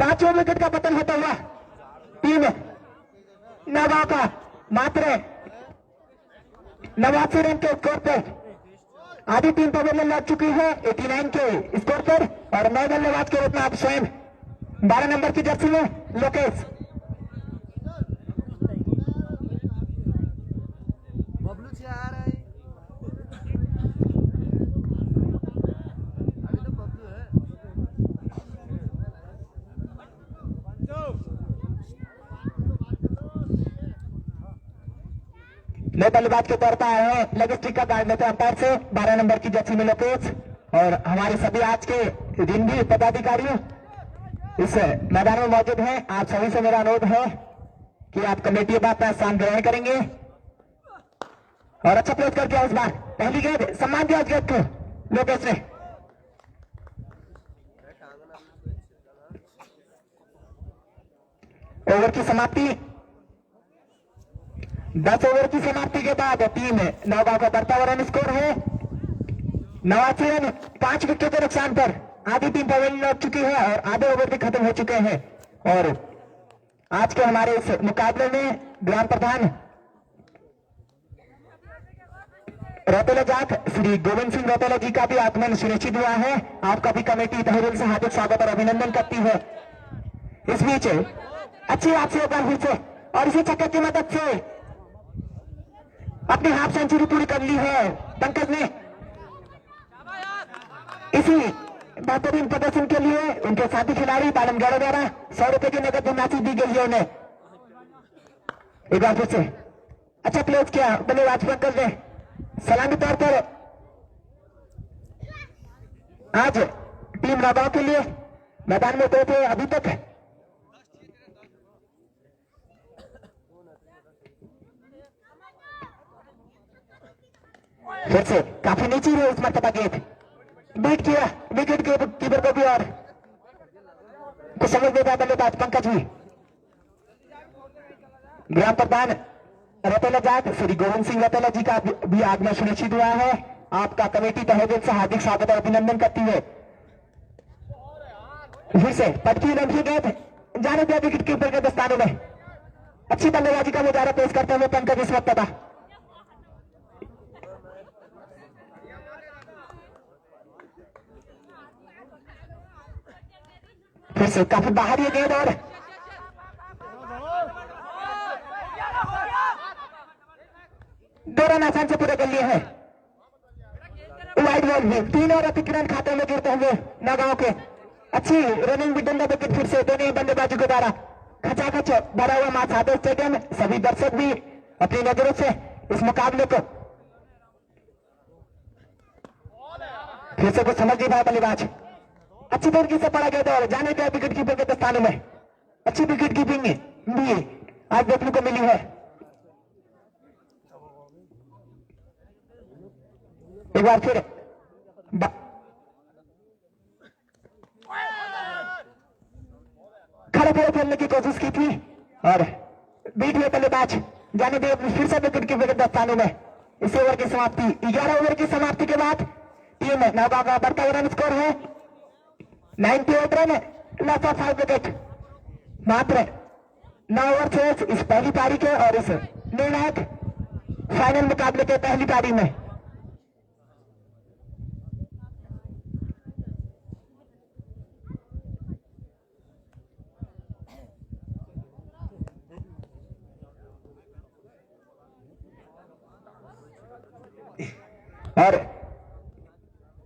5वें विकेट का पतन होता हुआ टीम नवा का मात्र 89 रन के स्कोर पर आधी टीम पवेलियन लग चुकी है 89 के स्कोर पर। और नए बल्लेबाज के रूप में आप स्वयं 12 नंबर की जर्सी में लोकेश नए बल्लेबाज के तौर पर आए हैं लेग स्ट्रिक का गार्ड लेते अंपायर से 12 नंबर की जर्सी में लोकेश। और हमारे सभी आज के दिन भी पदाधिकारी इस मैदान में मौजूद हैं। आप सभी से मेरा अनुरोध है कि आप कमेटी में अपना स्थान ग्रहण करेंगे। और अच्छा प्लेस कर दिया इस बार, पहली गेंद सम्मान दिया उस गेंद को लोकेश ने। ओवर की समाप्ति, 10 ओवर की समाप्ति के बाद टीम नौगांव का बढ़ता हुआ रन स्कोर है 89 रन। 5 विकेट के नुकसान पर आधी टीम पवेलियन लौट चुकी है और आधे ओवर भी खत्म हो चुके हैं। और आज के हमारे इस मुकाबले में ग्राम प्रधान रौतेला जाट श्री गोविंद सिंह रौतेला जी का भी आगमन सुनिश्चित हुआ है। आपका भी कमेटी तहे दिल से हार्दिक स्वागत और अभिनंदन करती है। इस बीच अच्छी आपसे एक बार फिर से और इसी चक्कर की मदद से अपनी हाफ सेंचुरी पूरी कर ली है पंकज ने। इसी बेहतरीन प्रदर्शन के लिए उनके साथी खिलाड़ी बालमगढ़ द्वारा 100 रुपए की नगद धनराशि दी गई है उन्हें। एक बार फिर से अच्छा प्लेस किया बल्लेबाज पंकज ने। सलामी तौर पर आज टीम नौगांव के लिए मैदान में उतरे थे अभी तक फिर से काफी नीचे है इस मरतबा गेंद बीट किया विकेट कीपर को भी और कुछ समझ देता बल्लेबाज पंकज भी। ग्राम प्रधान रतेला जाट श्री गोविंद सिंह रतेला जी का भी आगमन सुनिश्चित हुआ है। आपका कमेटी तहे दिल से हार्दिक स्वागत और अभिनंदन करती है। फिर से पटकी लंबी गेंद जाने दिया विकेट कीपर के दस्तानों में। अच्छी बल्लेबाजी का मुजाहरा पेश करते हुए पंकज इस वक्त था। फिर से काफी बाहर ये गेंद और दो रन आसान से पूरे कर लिए हैं। वाइड बॉल भी 3 और अधिक रन खाते में गिरते हुए नगांव के। अच्छी running with in the wicket फिर से दोनों बल्लेबाजों के द्वारा खचाखच भरा हुआ मां साधो स्टेडियम। सभी दर्शक भी अपनी नजरों से इस मुकाबले को फिर से कुछ समझ नहीं पाया बल्लेबाज। अच्छी तरीके से पड़ा गया और जाने का विकेट कीपर के दस्तानों में। अच्छी विकेट कीपिंग भी आज देखने को मिली है। एक बार फिर खड़े खड़े खेलने की कोशिश की थी और बीट हुए बल्लेबाज जाने दे फिर से विकेट कीपर के दस्तानों में। इस ओवर की समाप्ति 11 ओवर की समाप्ति के बाद टीम नौगांव का बढ़ता हुआ रन स्कोर है 98 रन, लॉस ऑफ 5 विकेट। मात्र 9 ओवर शेष इस पहली पारी के और इस निर्णायक फाइनल मुकाबले के पहली पारी में। और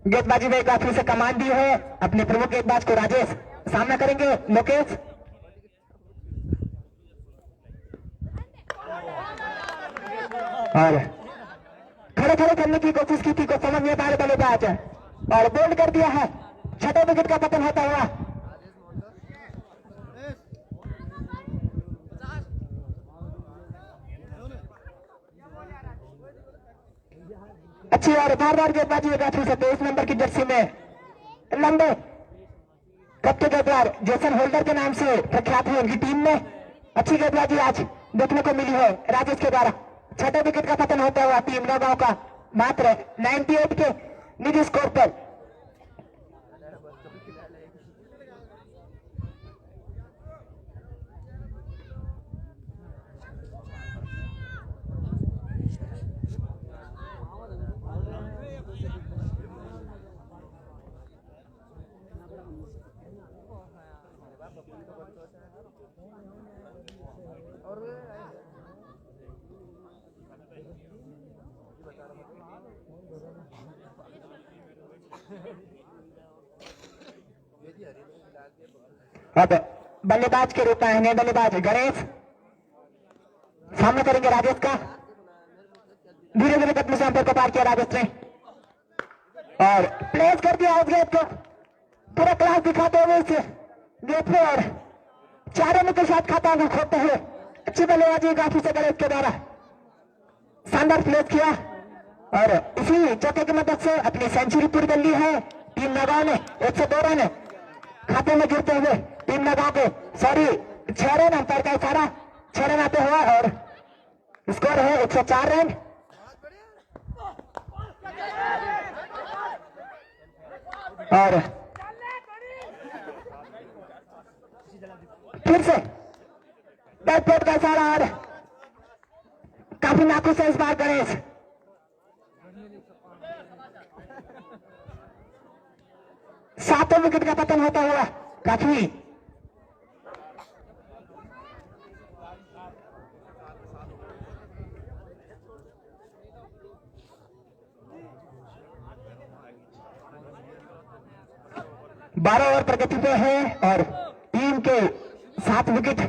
गेंदबाजी में काफी से कमान दी है अपने प्रमुख गेंदबाज को राजेश। सामना करेंगे लोकेश। और खड़े खड़े करने की कोशिश की थी, को समझ नहीं पाए बल्लेबाज और बोल्ड कर दिया है। छठे विकेट का पतन होता हुआ। अच्छी और बार गेंदबाजी काफी से 23 नंबर की जर्सी में लंबे कप के गेंदबाज जेसन होल्डर के नाम से प्रख्यात है उनकी टीम में। अच्छी गेंदबाजी आज देखने को मिली है राजेश के द्वारा। छठे विकेट का पतन होता हुआ टीम नौगांव का मात्र 98 के निजी स्कोर पर। अब बल्लेबाज के रूप में नए बल्लेबाज गणेश सामना करेंगे राजेश का। धीरे धीरे कदम से अंपायर को पार किया राजेश ने और प्लेस कर दिया उस गेंद को पूरा क्लास दिखाते हुए इस गेंद पे और 4 रनों के साथ खाता हुआ खोते हुए अच्छी बल्लेबाजी काफी से गणेश के द्वारा शानदार प्लेस किया और इसी चौके की मदद से अपनी सेंचुरी पूरी कर ली है टीम नौगांव ने। 102 रन खाते में गिरते हुए टीम नौगांव के 6 रन अंपायर का इशारा 6 रन आते हुए और स्कोर है 104 रन। और फिर से बैकपोर्ट का इशारा और काफी नाखुश है इस बार गणेश। सातों विकेट का पतन होता हुआ काफी बारह ओवर प्रगति पे है और टीम के 7 विकेट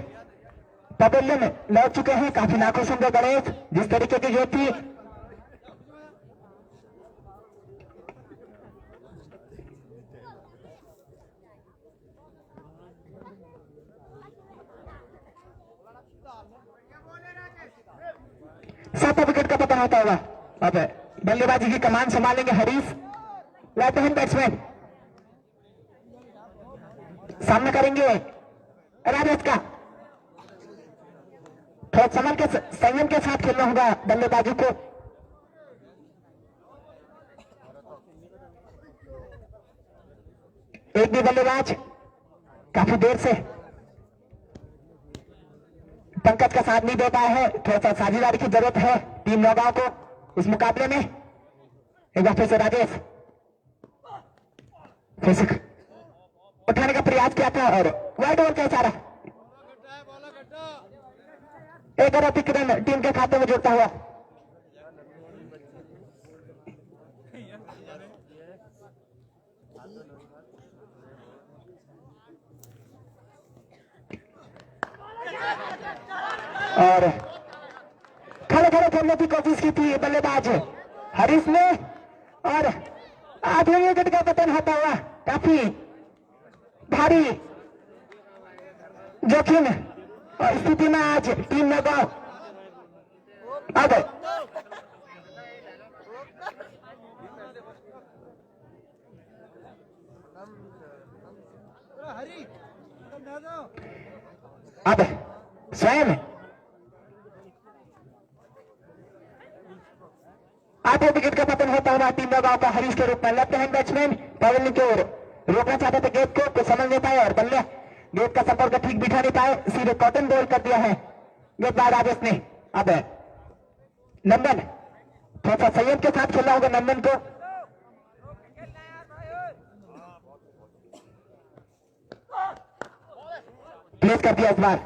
पवेलियन में लौट चुके हैं। काफी नाखुश होंगे गणेश जिस तरीके की गेंद थी। सातों विकेट का पतन होता हुआ अब बल्लेबाजी की कमान संभालेंगे हरीश लेफ्ट हैंड बैट्समैन। सामना करेंगे राजेश का। थोड़ा संयम के साथ खेलना होगा बल्लेबाजों को। एक भी बल्लेबाज काफी देर से पंकज का साथ नहीं दे पाया है। थोड़ा सा साझेदारी की जरूरत है टीम नौगांव को इस मुकाबले में। एक बार फिर से राजेश फिर से उठाने का प्रयास किया था और वाइड ओवर का इशारा। एक और अतिक रन टीम के खाते में जुड़ता हुआ। और खड़े खड़े खेलने की कोशिश की थी बल्लेबाज हरीश ने और आधे विकेट का पतन होता हुआ। काफी भारी जोखिम स्थिति में आज टीम नौगांव अब स्वयं आधे विकेट का पतन होता हुआ टीम नौगांव का हरीश के रूप में। लेफ्ट हैंड बैट्समैन पवन की ओर रोकना चाहते थे गेंद को समझ नहीं पाए और बल्ले गेंद का संपर्क ठीक बिठा नहीं पाए, सीधे कॉटन बॉल कर दिया है गेंदबाज राजेश ने। अब नंदन थोड़ा सा संयम के साथ खेलना होगा नंदन को। प्लेस कर दिया इस बार।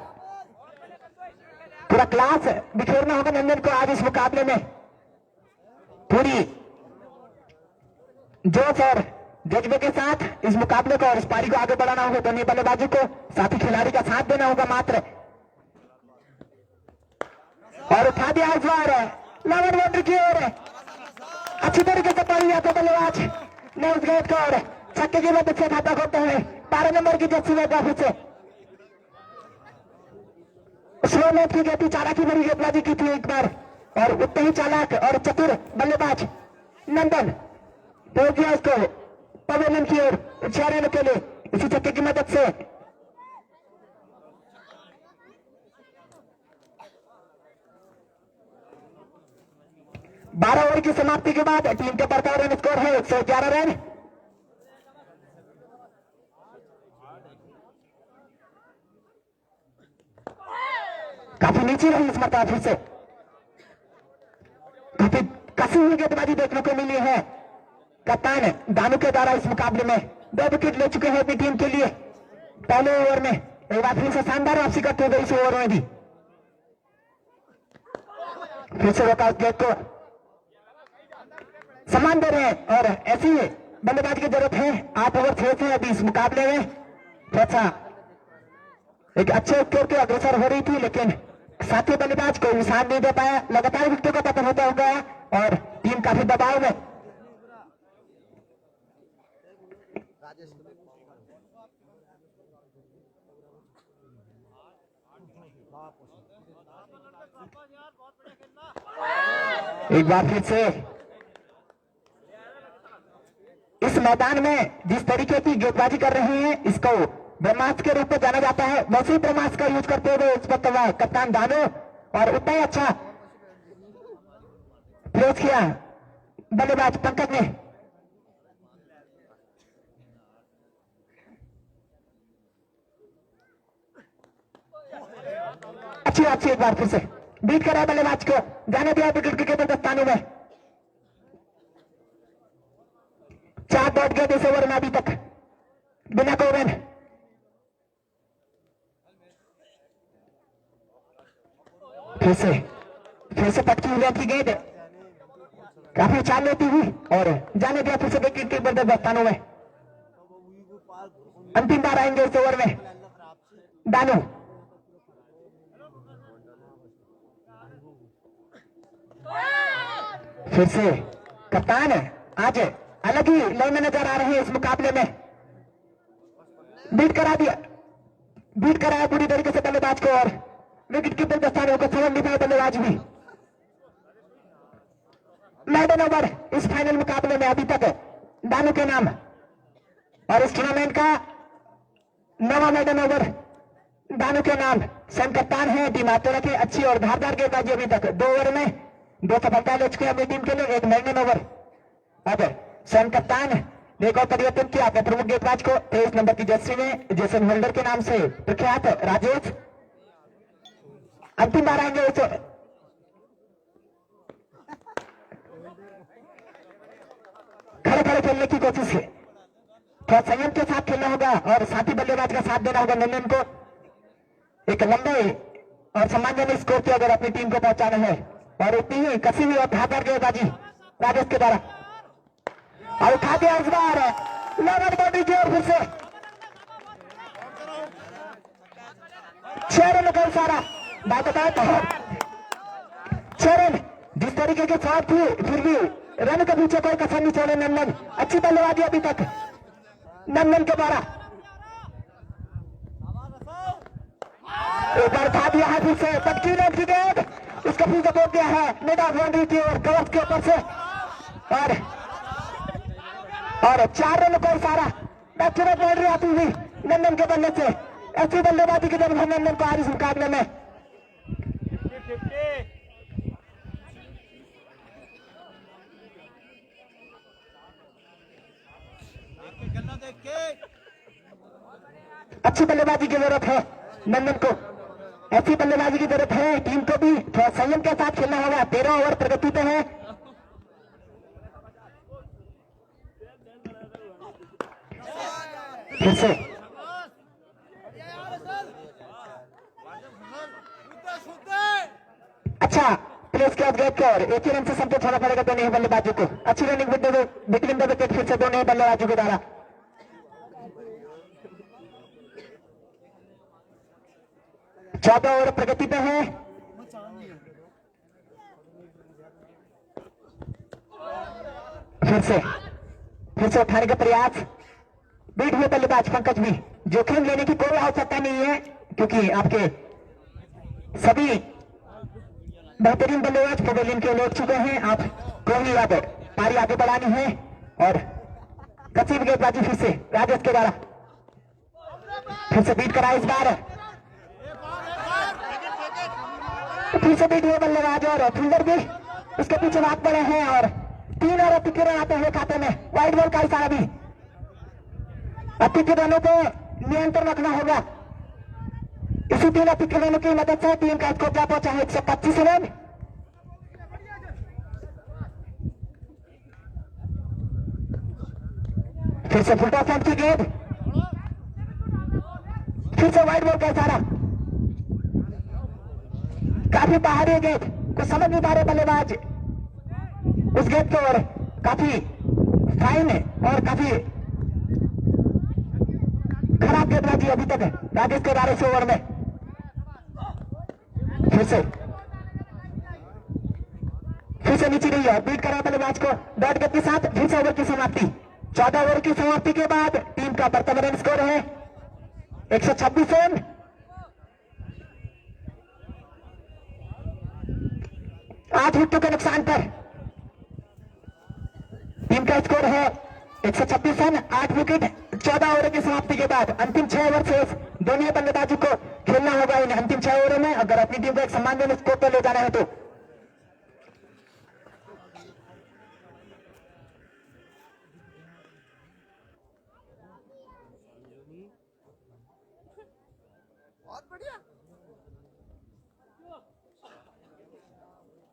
पूरा क्लास बिखेरना होगा नंदन को आज इस मुकाबले में। पूरी जोश और जज्बे के साथ इस मुकाबले को और इस पारी को आगे बढ़ाना होगा। दोनों बल्लेबाजों को साथी खिलाड़ी का साथ देना होगा मात्र। और उठा दिया इस बार लवन वॉटर की ओर अच्छी तरीके से पड़ी जाते बल्लेबाज ने उस गेंद को और छक्के की मदद से खाता खोलते हुए 12 नंबर की जर्सी में काफी से स्लो नेट की गति चालाकी भरी गेंदबाजी की थी एक बार और उतने ही चालाक और चतुर बल्लेबाज नंदन पहुंच गया उसको पवेलियन की ओर उछालने के लिए इसी छक्के की मदद से। बारह ओवर की समाप्ति के बाद टीम के बढ़ता रन स्कोर है 111 रन। काफी नीचे रही इस मरतबा फिर से काफी कसी हुई गेंदबाजी देखने को मिली है कप्तान दानू के द्वारा इस मुकाबले में। 2 विकेट ले चुके हैं अपनी टीम के लिए पहले ओवर में। एक बार फिर से शानदार वापसी करते हुए इस ओवर में भी फिर से रोका गेंद को सम्मान दे रहे हैं और ऐसी बल्लेबाजी की जरूरत है। 8 ओवर शेष है अभी इस मुकाबले में। अच्छा एक अच्छे स्कोर के अग्रसर हो रही थी लेकिन साथी बल्लेबाज कोई निशान नहीं दे पाया। लगातार विकेटों का पतन होता हुआ और टीम काफी दबाव में। एक बार फिर से इस मैदान में जिस तरीके की गेंदबाजी कर रहे हैं इसको ब्रह्मास्त्र के रूप में जाना जाता है। वैसे ही ब्रह्मास्त्र का यूज करते हुए इस वक्त कप्तान दानू और उतना ही अच्छा प्लेस किया बल्लेबाज पंकज ने। अच्छी वापसी एक बार फिर से बीट करा बल्लेबाज को जाने दिया विकेट के दस्तानों में। 4 डॉट गए इस ओवर में अभी तक बिना कोई रन। फिर से पटकी हुई की गेंद काफी चाल लेती हुई और जाने दिया फिर से विकेट के दस्तानों में। अंतिम बार आएंगे इस ओवर में दानू। फिर से कप्तान आज अलग ही लय में नजर आ रहे हैं इस मुकाबले में। बीट कराया पूरी तरीके से बल्लेबाज को और विकेट कीपर दस्तानों को समझ नहीं पाए बल्लेबाज भी। मैडन ओवर इस फाइनल मुकाबले में अभी तक दानू के नाम और इस टूर्नामेंट का 9वां मैडन ओवर दानू के नाम स्वयं कप्तान है टीम आतोरा की। अच्छी और धारदार गेंदबाजी अभी तक 2 ओवर में 2 सफलता ले चुके हैं अपनी टीम के लिए, 1 मैंगन ओवर। अब स्वयं कप्तान ने एक और परिवर्तन किया अपने प्रमुख गेंदबाज को 23 नंबर की जर्सी में जेसन होल्डर के नाम से प्रख्यात राजेश अंतिम बार आएंगे उसे। खड़े खड़े खेलने की कोशिश है, थोड़ा संयम के साथ खेलना होगा और साथी बल्लेबाज का साथ देना होगा नंदन को। एक लंबे और सम्मानजनक स्कोर की अगर अपनी टीम को पहुंचाना है और उतनी ही कसी हुई और धारदार गेंदबाजी राजेश के द्वारा और उठा दिया इस बार लॉन्ग बाउंड्री की ओर फिर से 6 रन का सारा बात बताए तो 6 रन जिस तरीके के शॉट थी फिर भी रन के पीछे कोई कसर नहीं छोड़े नंदन। अच्छी बल्लेबाजी अभी तक नंदन के द्वारा। एक बार उठा दिया है फिर से पटकी लेग की गेंद, उसका फिर से बोल दिया है मिड ऑफ बाउंड्री की ओर कवर्स के ऊपर से और 4 रन को सारा बैक टू बैक बाउंड्री आती हुई नंदन के बल्ले से। ऐसी बल्लेबाजी की जरूरत है नंदन को आज इस मुकाबले में। अच्छी बल्लेबाजी की जरूरत है नंदन को, ऐसी बल्लेबाजी की जरूरत है। टीम को भी थोड़ा संयम के साथ खेलना होगा। 13 ओवर प्रगति पे है। फिर से अच्छा प्लेस के गेट की ओर एक ही रन से संतोष होना पड़ेगा दोनों बल्लेबाजों को। अच्छी रनिंग बिटवीन द विकेट फिर से दोनों बल्लेबाजों के द्वारा। चौदह ओवर प्रगति पे है। फिर से उठाने का प्रयास बीट हुए बल्लेबाज पंकज भी। जोखिम लेने की कोई आवश्यकता नहीं है क्योंकि आपके सभी बेहतरीन बल्लेबाज पवेलियन के लौट चुके हैं। आप को ही अब पारी आगे बढ़ानी है और कसीब गेंदबाजी फिर से राजेश के द्वारा फिर से बीट करा इस बार। फिर से बीट हुए बल्लेबाज और फील्डर भी उसके पीछे भाग पड़े हैं और 3 और अतिक्र आते हुए खाते में। वाइड बॉल का इशारा भी। अतिक्र रनों को नियंत्रण रखना होगा। इसी 3 अतिक्र रनों की मदद से टीम का स्कोर जा पहुंचा है 125 रन। फिर से फुल टॉस की गेंद, फिर से वाइड बॉल का इशारा। काफी बाहरी गेंद को समझ नहीं पा रहे बल्लेबाज उस गेंद को और काफी फाइन और काफी खराब गेंदबाजी अभी तक है राजेश के 12 ओवर में। फिर से नीचे रही है बीट करा बल्लेबाज को डॉट गेंद के साथ। फिर से ओवर की समाप्ति। 14 ओवर की समाप्ति के बाद टीम का वर्तमान रन स्कोर है 126 रन। 8 विकेटों के नुकसान पर टीम का स्कोर है 126 रन 8 विकेट। 14 ओवर की समाप्ति के बाद अंतिम 6 ओवर से दोनों बल्लेबाजों को खेलना होगा इन अंतिम 6 ओवरों में अगर अपनी टीम को एक सम्मानजनक स्कोर पर ले जाना है तो।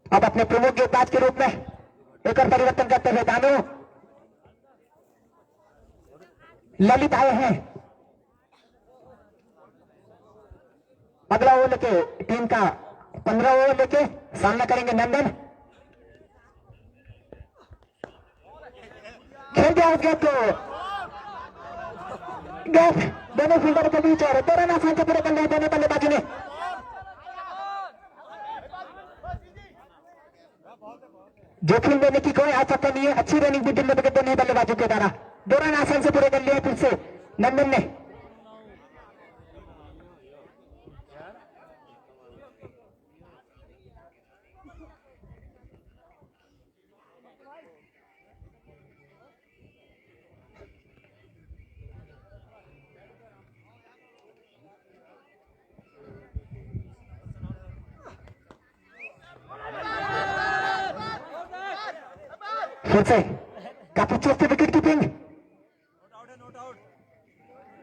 अब अपने प्रमुख गेंदबाज के रूप में एक और परिवर्तन करते हुए दानू ललित आए हैं। अगला ओवर लेके टीम का 15 ओवर लेके सामना करेंगे नंदन। खेल दिया उस गेंद को, गेंद दोनों फील्डर के बीच और 2 रन आसान से पूरे कर लिए दोनों बल्लेबाजों ने। जोखिम लेने की कोई आवश्यकता नहीं है। अच्छी रनिंग भी दिल्ली के दोनों बल्लेबाजों के द्वारा 2 रन आसान से पूरे कर लिए फिर से नंदन ने। फिर से काफी चुस्त विकेट कीपिंग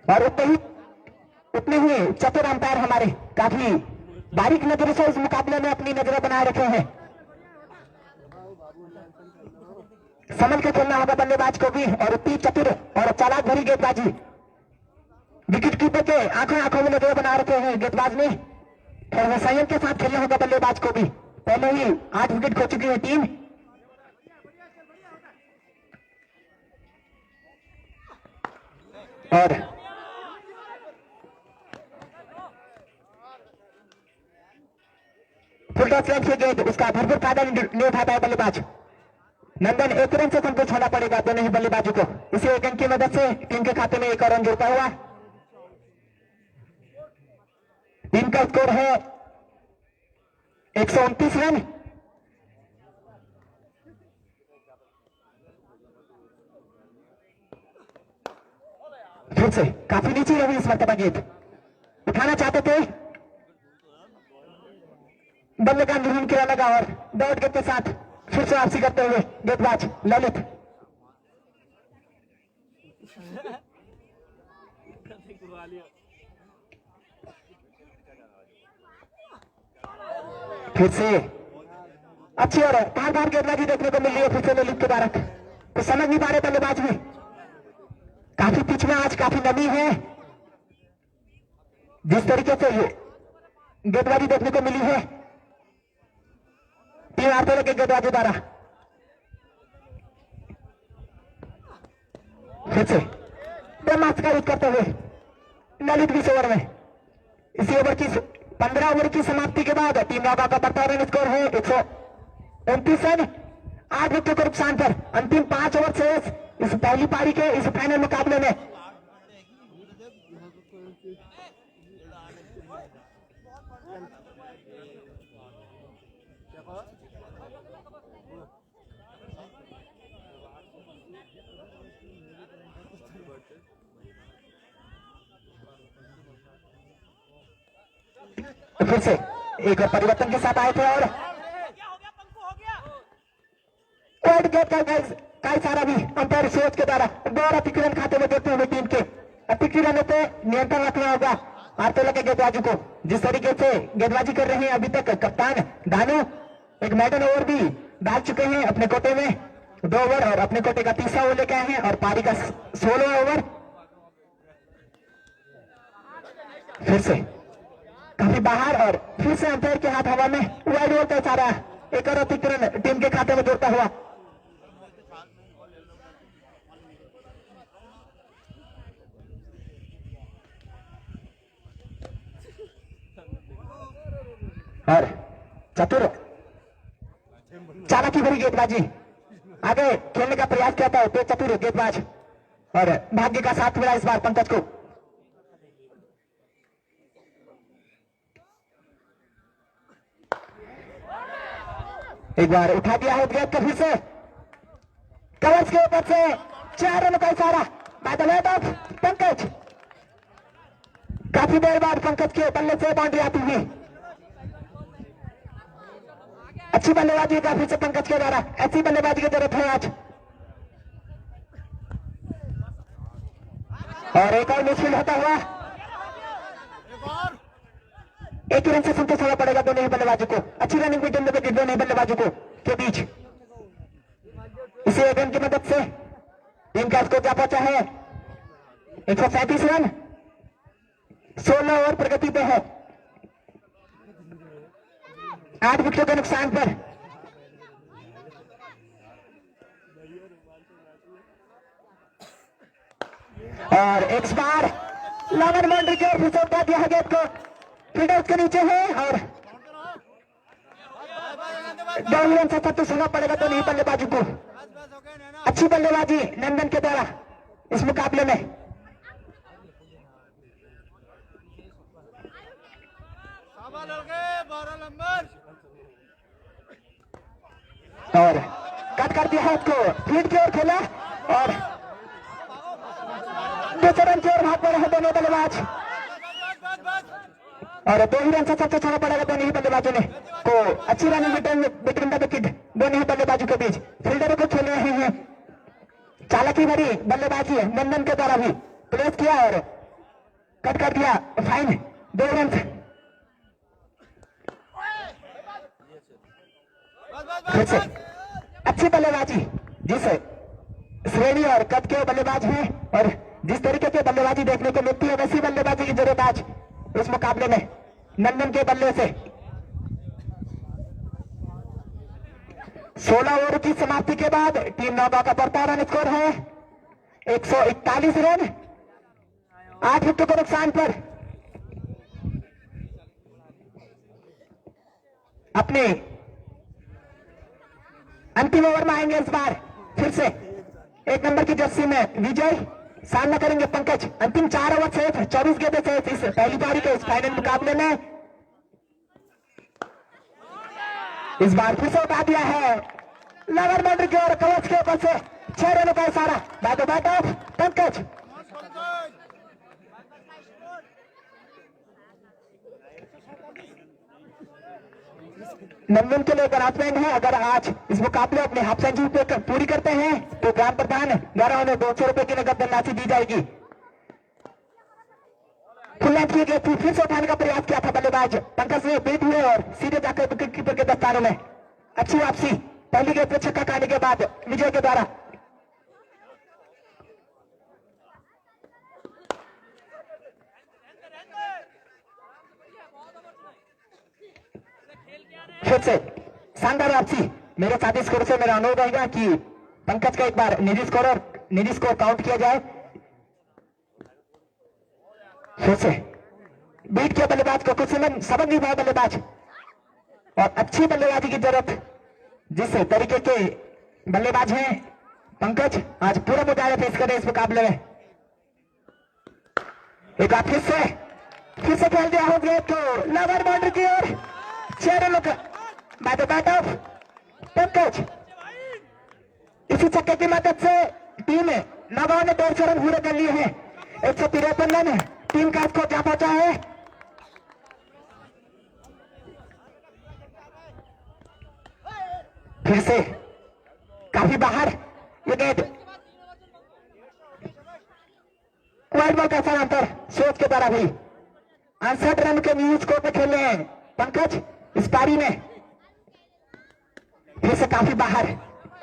और उतने ही चतुर अंपायर हमारे काफी बारीक नजरों से इस मुकाबले में अपनी नजरें बनाए रखे हैं। संभल के खेलना होगा बल्लेबाज को भी और उतनी चतुर और चालाक भरी गेंदबाजी विकेट कीपर के आंखों में नजरें बना रखे हैं गेंदबाज ने। और संयम के साथ खेलना होगा बल्लेबाज को भी। पहले ही 8 विकेट खो चुकी है टीम। और फुल टॉस लाइन से गेंद उसका भरपूर फायदा नहीं उठा पाया बल्लेबाज नंदन। 1 रन से संतोष होना पड़ेगा दोनों ही बल्लेबाजों को। इसी 1 अंक की मदद से टीम के खाते में 1 और रन जुड़ता हुआ। टीम का स्कोर है 129 रन। फिर से काफी नीचे रही इस मरतबा गेंद उठाना चाहते थे बल्ले का निर्माण किया लगा और डॉट गेंद के साथ फिर से वापसी करते हुए गेंदबाज ललित। फिर से अच्छी और बार गेंदबाजी देखने को मिल रही है फिर से ललित के द्वारा। तो समझ नहीं पा रहे बल्लेबाज में काफी पिच में आज काफी नमी है। जिस तरीके से ये गेंदबाजी देखने को मिली है टीम आरतोले के गेंदबाजों द्वारा। फिर से ब्रह्मास्त्र का युद्ध करते हुए ललित 20 ओवर में इसी ओवर की 15 ओवर की समाप्ति के बाद टीम नौका का बढ़ता रन स्कोर है 129 रन 8 विकेटों के नुकसान पर। अंतिम 5 ओवर से इस पहली पारी के इस फाइनल मुकाबले में फिर से एक और परिवर्तन के साथ आए थे और कई सारा भी अंपायर सोच के द्वारा दोबारा अतिक्रमण खाते में देखते हुए टीम के अतिक्रमण पे नियंत्रण रखना होगा आरतोला के गेंदबाजों को। जिस तरीके से गेंदबाजी कर रहे हैं अभी तक कप्तान दानू एक मेडल ओवर भी डाल चुके हैं अपने कोटे में 2 ओवर और अपने कोटे का तीसरा ओवर लेके आए हैं और पारी का 16वां ओवर। फिर से काफी बाहर और फिर से अंपायर के हाथ हवा में वाइड ओवर का इशारा एक और अतिक्रमण टीम के खाते में जोड़ता हुआ। और चतुर चालाकी भरी गेंदबाजी आगे खेलने का प्रयास किया था तेज चतुर गेंदबाज और भाग्य का साथ मिला इस बार पंकज को। एक बार उठा दिया है गेंद को फिर से कवर्स के ऊपर से 4 रनों का इशारा by the weight of Pankaj. काफी देर बाद पंकज के बल्ले से बाउंड्री आती हुई अच्छी बल्लेबाजी का फिर से पंकज के द्वारा। ऐसी बल्लेबाजी की जरूरत है आज। और एक और मुश्किल होता हुआ 1 रन से संतोष होना पड़ेगा दोनों ही बल्लेबाजों को। अच्छी रनिंग भी दोनों ही बल्लेबाजों को के बीच। इसी 1 रन की मदद से टीम का स्कोर क्या पहुंचा है 137 रन 16 ओवर प्रगति पे है 8 विकेटों के नुकसान पर। और एक बार लॉन्ग बाउंड्री की ओर फिर से उठा दिया है गेंद को फील्डर उसके नीचे है और 2 रन से संतुष्ट होना पड़ेगा दोनों ही बल्लेबाजों को। अच्छी बल्लेबाजी नंदन के द्वारा इस मुकाबले में। और कट कर दिया है उसको फील्ड की ओर खेला और 2 रन की ओर भाग पड़े हैं दोनों बल्लेबाज। और 2 ही रन से सबसे छोड़ा पड़ेगा दोनों ही बल्लेबाजों ने को। अच्छी रनिंग बिटवीन द विकेट दोनों ही बल्लेबाजों के बीच। फील्डरों को खेल रहे हैं, चालाकी भरी बल्लेबाजी नंदन के द्वारा भी प्लेस किया और कट कर दिया। Fine 2 run. फिर से अच्छी बल्लेबाजी जिस श्रेणी और कद के बल्लेबाज हैं और जिस तरीके की बल्लेबाजी देखने को मिलती है वैसी बल्लेबाजी की जरूरत आज इस मुकाबले में नंदन के बल्ले से। 16 ओवर की समाप्ति के बाद टीम नौगांव का बढ़ता रन स्कोर है 141 रन, 8 विकेटों के नुकसान पर। अपने अंतिम ओवर में आएंगे इस बार फिर से 1 नंबर की जर्सी में विजय, सामना करेंगे पंकज। अंतिम 4 ओवर से 24 गेंदें से इस पहली पारी के इस फाइनल मुकाबले में। इस बार फिर से उठा दिया है लवर बाउंड्री की ओर, कवच के ऊपर से 6 रनों का इशारा। Bat bat of Pankaj. Nandan के लिए अनाउंसमेंट है, अगर आज इस मुकाबले अपने हाफ सेंचुरी पे पूरी करते हैं तो ग्राम प्रधान 11 उन्हें 200 रुपए की नकद धनराशि दी जाएगी। फुल लेंथ की गेंद फिर से उठाने का प्रयास किया था बल्लेबाज पंकज ने, बीट हुए और सीधे जाकर विकेट कीपर के दस्तानों में। अच्छी वापसी, पहली गेंद पे छक्का खाने के बाद विजय के द्वारा। फिर से शानदार वापसी। मेरे साथी स्कोर से मेरा अनुरोध रहेगा कि पंकज का एक बार निजी स्कोर काउंट किया जाए। फिर से बीट के बल्लेबाज को कुछ सबक नहीं पाया बल्लेबाज, और अच्छी बल्लेबाजी की जरूरत जिस तरीके के बल्लेबाज हैं पंकज, आज पूरा मुकाबला पेश कर रहे इस मुकाबले में। एक बार फिर से खेल दिया हो गया तो लवर बाउंड्री की ओर 6 रनों का बैट ऑफ पंकज। इसी छक्के की मदद से टीम नौगांव ने 150 रन पूरे कर लिए हैं। 153 रन टीम का स्कोर जा पहुंचा है। फिर से काफी बाहर ये गेंद, वाइड बॉल का स्थानांतर सोच के द्वारा भी 68 रन के न्यू स्कोर पे खेल रहे हैं पंकज इस पारी में। फिर से काफी बाहर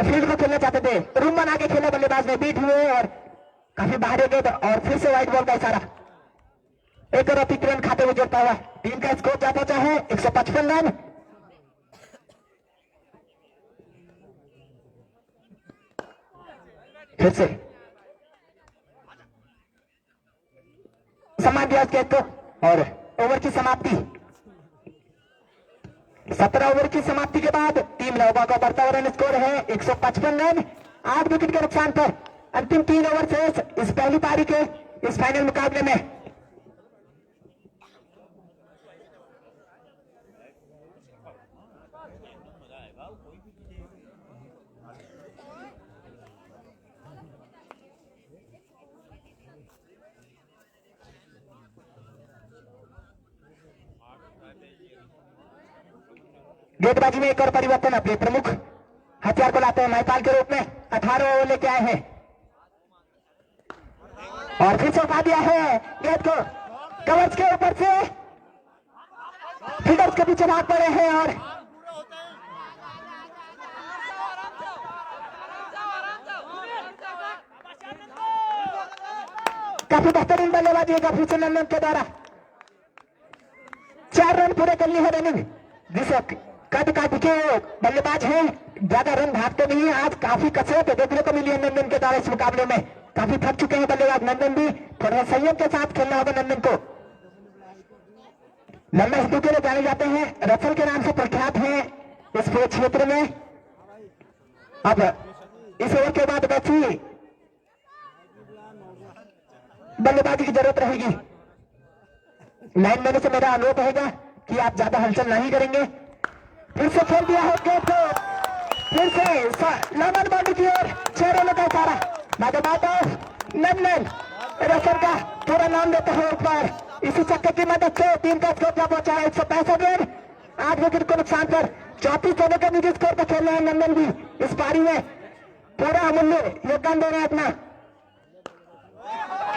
फील्ड को खेलना चाहते थे, रूम बना के खेले बल्लेबाज ने, बीट हुए और काफी बाहर गेंद, और फिर से वाइड बॉल का इशारा। 1 और अतिरिक्त रन खाते हुए जोड़ता हुआ टीम का स्कोर जा पहुंचा है 155 रन। फिर से सम्मान दिया गेंद को और ओवर की समाप्ति। 17 ओवर की समाप्ति के बाद टीम नौगांव का बढ़ता हुआ रन स्कोर है 155 रन, 8 विकेट के नुकसान पर। अंतिम 3 ओवर से इस पहली पारी के इस फाइनल मुकाबले में गेंदबाजी में एक और परिवर्तन अपने प्रमुख हथियार को लाते हैं महिपाल के रूप में। 18 ओवर लेके आए हैं और फिर से उठा दिया है गेंद को कवच के ऊपर से, फील्डर्स के पीछे भाग पड़े हैं और काफी बेहतरीन बल्लेबाजी है फिर से नंदन के द्वारा। 4 रन पूरे कर लिए है रनिंग, जिसे कद काट के बल्लेबाज हैं, ज्यादा रन भागते नहीं है। आज काफी कसरत देखने को मिली है नंदन के द्वारा इस मुकाबले में। काफी थक चुके हैं बल्लेबाज नंदन भी, थोड़ा संयम के साथ खेलना होगा नंदन को। लंबे हितों के लिए जाने जाते हैं, रसल के नाम से प्रख्यात हैं इस पूरे क्षेत्र में। अब इस ओवर के बाद वैसी बल्लेबाजी की जरूरत रहेगी। लाइन मैंने से मेरा अनुरोध रहेगा कि आप ज्यादा हलचल नहीं करेंगे। फिर से खेल दिया है गेंद को, फिर से लंबन बाउंड्री की ओर 6 रनों का इशारा। नंदन रसल का थोड़ा नाम देते हैं ऊपर इसी चक्कर की मदद से टीम का स्कोर क्या पहुंचा है 165 रन 8 विकेट को नुकसान पर 34 रनों के निजी स्कोर पर खेल रहे हैं नंदन भी इस पारी में पूरा अमूल्य योगदान दे रहे हैं अपना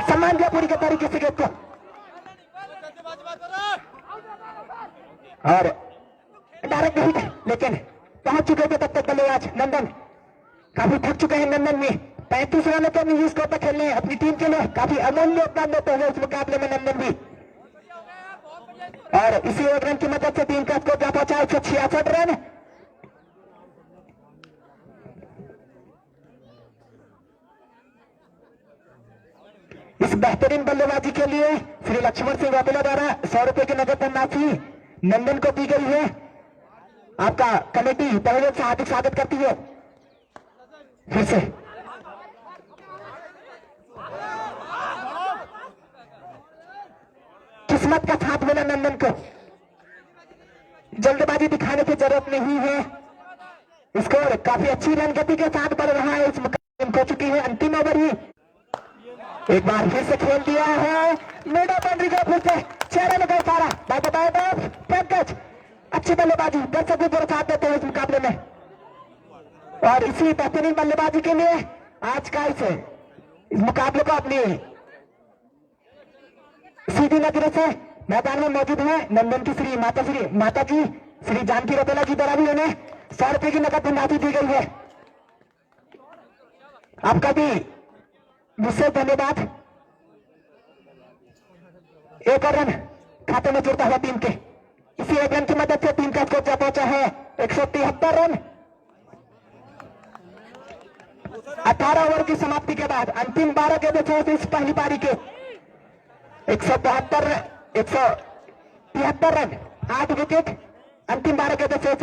सम्मान दिया पूरी के तरीके से गेट को और डायरेक्ट हिट लेकिन पहुंच चुके थे तब तक बल्लेबाज नंदन काफी थक चुके हैं नंदन में 35 रनों के निजी स्कोर पर खेल रहे हैं अपनी टीम के लिए काफी अमूल्य योगदान देते हुए इस मुकाबले में नंदन भी और इसी एक रन की मदद से टीम का स्कोर क्या पहुंचा 166 रन इस बेहतरीन बल्लेबाजी के लिए श्री लक्ष्मण सिंह वापेला द्वारा 100 रुपए की नगद धनराशि नंदन को दी गई है आपका कमेटी तहे से हार्दिक स्वागत करती है फिर से किस्मत का साथ मिला नंदन को जल्दबाजी दिखाने की जरूरत नहीं है स्कोर काफी अच्छी रन गति के साथ बढ़ रहा है इस मुकाबले में हो चुकी है अंतिम ओवर ही एक बार फिर से खेल दिया है मिडल बाउंड्री को फिर से 6 रन का इशारा बाय पंकज अच्छी बल्लेबाजी दर्शक भी पूरा साथ देते हैं इस मुकाबले में और इसी बेहतरीन बल्लेबाजी के लिए आज का इस मुकाबले को अपनी सीधी नजरों से मैदान में मौजूद है नंदन की श्री माता जी श्री जानकी रतेला जी द्वारा भी उन्हें 100 रुपए की नकद धनराशि दी गई है आपका भी मुझसे धन्यवाद एक और रन खाते में जुड़ता हुआ टीम के इसी एक रन की मदद से टीम का स्कोर क्या पहुंचा है 173 रन 18 ओवर की समाप्ति के बाद अंतिम 12 के बचे इस पहली पारी के 173 रन 8 विकेट अंतिम 12 के बचे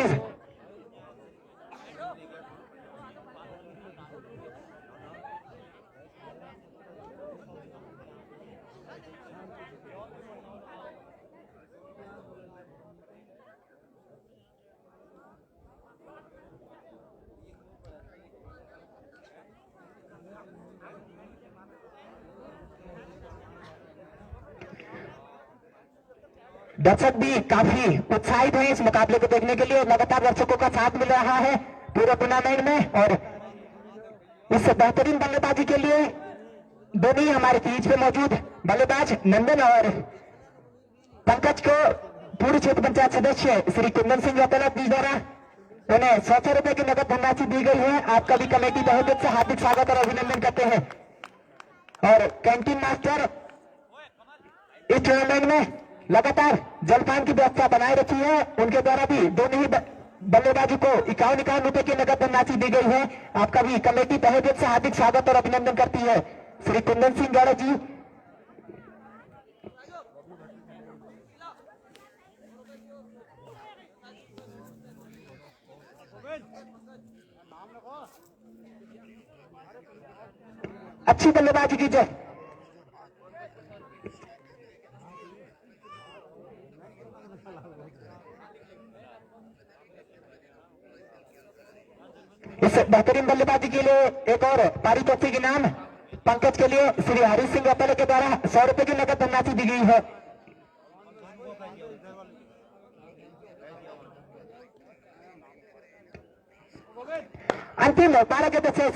दर्शक भी काफी उत्साहित हैं इस मुकाबले को देखने के लिए लगातार दर्शकों का साथ मिल रहा है पूरे टूर्नामेंट में और इस बेहतरीन बल्लेबाजी के लिए दोनों ही हमारे बीच में मौजूद बल्लेबाज नंदन और पंकज को पूरी क्षेत्र पंचायत सदस्य श्री कुंदन सिंह वापेला जी द्वारा उन्हें 100 रुपए की नगद धनराशि दी गई है आपका भी कमेटी तहे दिल से हार्दिक स्वागत और अभिनंदन करते हैं और कैंटीन मास्टर इस टूर्नामेंट में लगातार जलपान की व्यवस्था बनाए रखी है उनके द्वारा भी दोनों ही बल्लेबाजों को 51 रुपए की नगद धनराशि दी गई है आपका भी कमेटी तहे दिल से हार्दिक स्वागत और अभिनंदन करती है श्री कुंदन सिंह गौड़ा जी अच्छी बल्लेबाजी की जय इस बेहतरीन बल्लेबाजी के लिए एक और पारितोषिक इनाम पंकज के लिए श्री हरी सिंह वापेला के द्वारा 100 रुपए की नगद धनराशि दी गई है अंतिम 12 के बचे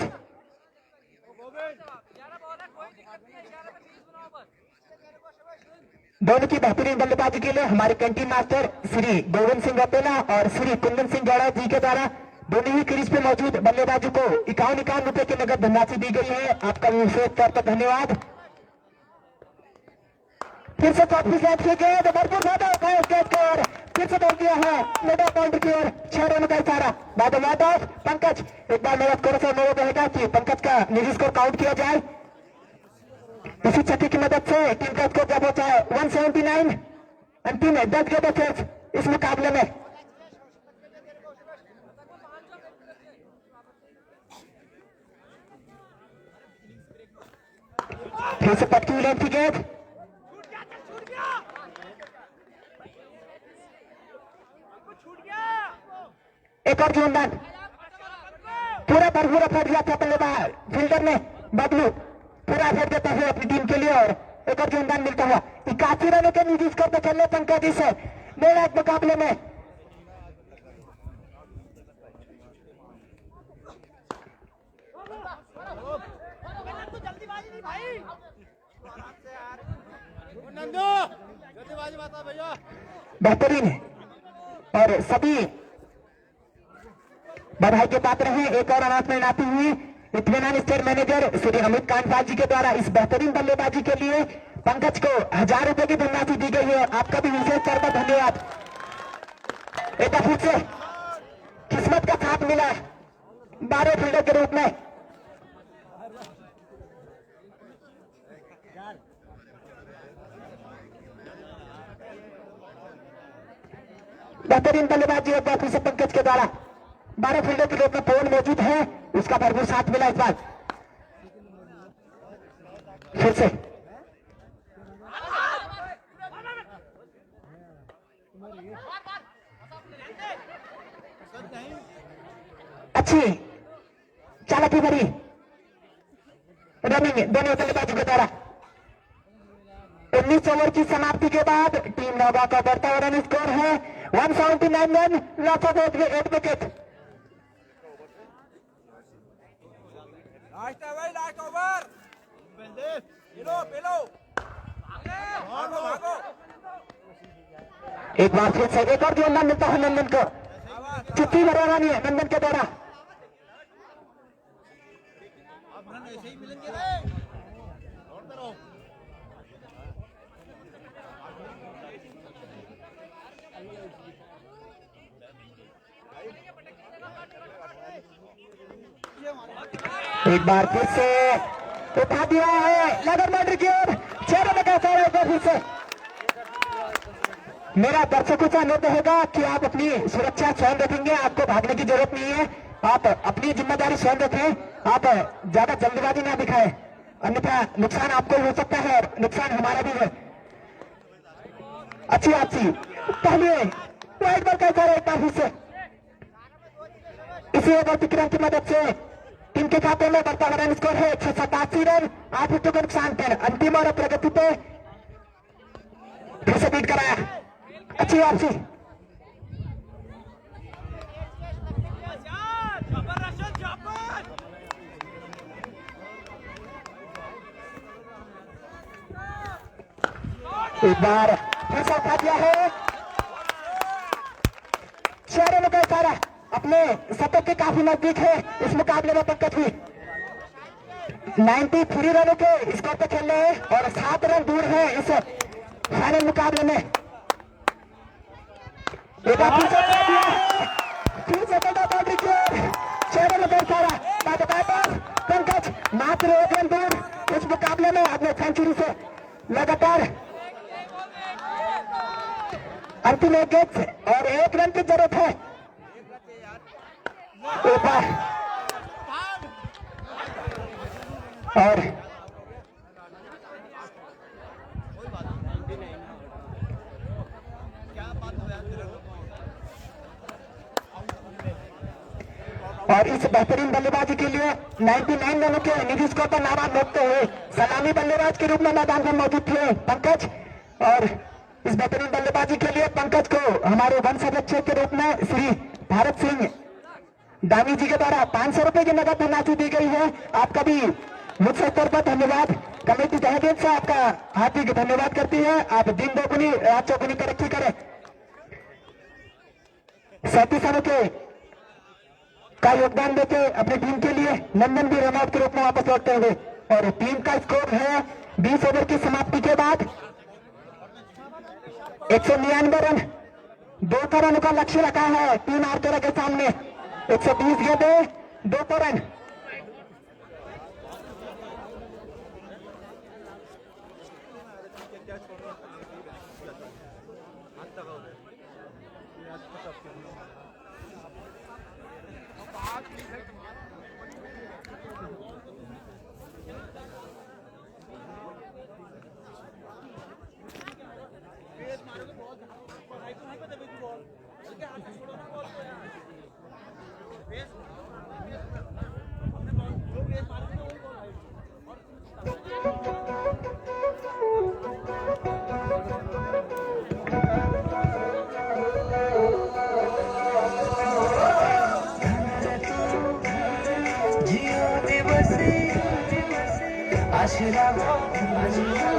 दोनों की बेहतरीन बल्लेबाजी के लिए हमारे कैंटीन मास्टर श्री गोविंद सिंह वापेला और श्री कुंदन सिंह गौड़ा जी के द्वारा दोनों ही क्रीज पे मौजूद बल्लेबाजों को 51 रुपए की नगद धनराशि दी गई है आपका विशेष तौर पर धन्यवाद फिर से भरपूर फिर से बोल दिया है मिडल बाउंड्री की ओर 6 रन का इशारा बाद पंकज एक बार मेरा स्कोर से अनुरोध रहेगा कि पंकज का निजी स्कोर काउंट किया जाए इसी चक्की की मदद से टीम का स्कोर क्या पहुंचा है 179 अंतिम 10 के बचे इस मुकाबले में फिर से पटकी लेन की गेंद एक और गेंदबाज पूरा भरपूर फट गया था बल्लेबाज फील्डर ने बबलू पूरा फेर देता है अपनी टीम के लिए और एक और योगदान मिलता हुआ 81 रनों के निजी स्कोर पर खेलने पंकज इस निर्णायक मुकाबले में। बेहतरीन और सभी बधाई के पात्र हैं। एक और अनाउंसमेंट आती हुई इत्मीनान स्टेट मैनेजर श्री अमित कांतपाल जी के द्वारा इस बेहतरीन बल्लेबाजी के लिए पंकज को 1000 रुपए की धनराशि दी गई है। आपका भी विशेष तौर पर धन्यवाद। एक बार फिर से किस्मत का साथ मिला 12 फील्डर के रूप में। बेहतरीन बल्लेबाजी एक बार फिर से पंकज के द्वारा 12 फील्डर के रूप में पवन मौजूद है, उसका भरपूर साथ मिला इस बार। फिर से अच्छी चालाकी भरी रनिंग दोनों बल्लेबाजों के द्वारा। 19 ओवर की समाप्ति के बाद टीम नौगा का बढ़ता हुआ रन स्कोर है 179 run, loss of 8 wicket. Last over पेलो भागो। एक बार फिर से एक और योगदान मिलता है नंदन को। चुप्पी भरा रानी है नंदन के द्वारा। ऐसे ही मिलेंगे एक बार फिर से उठा दिया है लगन बाउंड्री की ओर। 6 रन का सारा एक बार फिर से। मेरा दर्शकों से अनुरोध होगा कि आप अपनी सुरक्षा स्वयं रखेंगे, आपको भागने की जरूरत नहीं है। आप अपनी जिम्मेदारी स्वयं रखें, आप ज्यादा जल्दबाजी ना दिखाएं, अन्यथा नुकसान आपको हो सकता है और नुकसान हमारा भी है। अच्छी आपसी पहले वाइड बॉल का इशारा एक बार फिर से। इसी ओवर विक्रम की मदद से टीम के खाते में बढ़ता हुआ रन स्कोर है 187 रन, 8 विकेटों का नुकसान 10। अंतिम और प्रगति पे फिर से बीट कराया। अच्छी वापसी। एक बार फिर से उठा दिया है 6 रनों का इशारा। अपने शतक के काफी नजदीक है इस मुकाबले में पंकज भी। 93 रनों के स्कोर पे खेल रहे हैं और 7 रन दूर है इस फाइनल मुकाबले में। एक बार फिर से उठा दिया है, फिर से बाउंड्री की ओर 6 रनों का इशारा। पंकज मात्र 1 रन दूर इस मुकाबले में अपने सेंचुरी से। लगातार अंतिम 1 गेंद और 1 रन की जरूरत है। ऊपर और इस बेहतरीन बल्लेबाजी के लिए 99 रनों के निजी स्कोर पर नाबाद रोकते हुए सलामी बल्लेबाज के रूप में मैदान में मौजूद थे पंकज। और इस बेहतरीन बल्लेबाजी के लिए पंकज को हमारे वन संरक्षक के रूप में श्री भारत सिंह दानी जी के द्वारा 500 रुपए की नगद धनराशि दी गई है। आपका भी मुझसे स्तर पर धन्यवाद। कमेटी तहजीब से आपका हार्दिक धन्यवाद करती है। आप दिन दोगुनी रात चौगुनी तरक्की करें। 37 रनों के का योगदान देते अपनी टीम के लिए नंदन भी रनआउट के रूप में वापस लौटते हुए। और टीम का स्कोर है 20 ओवर की समाप्ति के बाद 199 रन। 200 रनों का लक्ष्य रखा है टीम आरकेरा के सामने। 120 गेंदें 200 रन। आशिला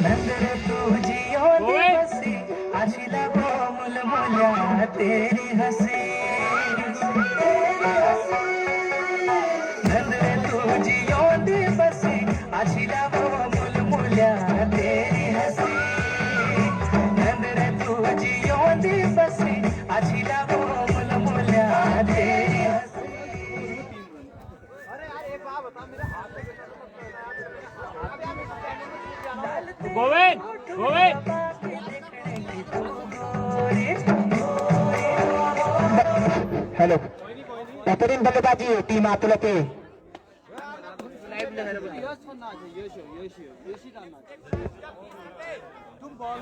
नजर तुझी ओली बसी आशिला मुल मुल्या तेरी हसी नजर तुझी ओली बसी आशिला मुल मुल्या तेरी हसी नजर तुझी ओली बसी आशिला मुल मुल्या तेरी हसी गोविंद गोविंद हॅलो बेहतरीन बल्लेबाजी टीम आतुलते तुम बॉल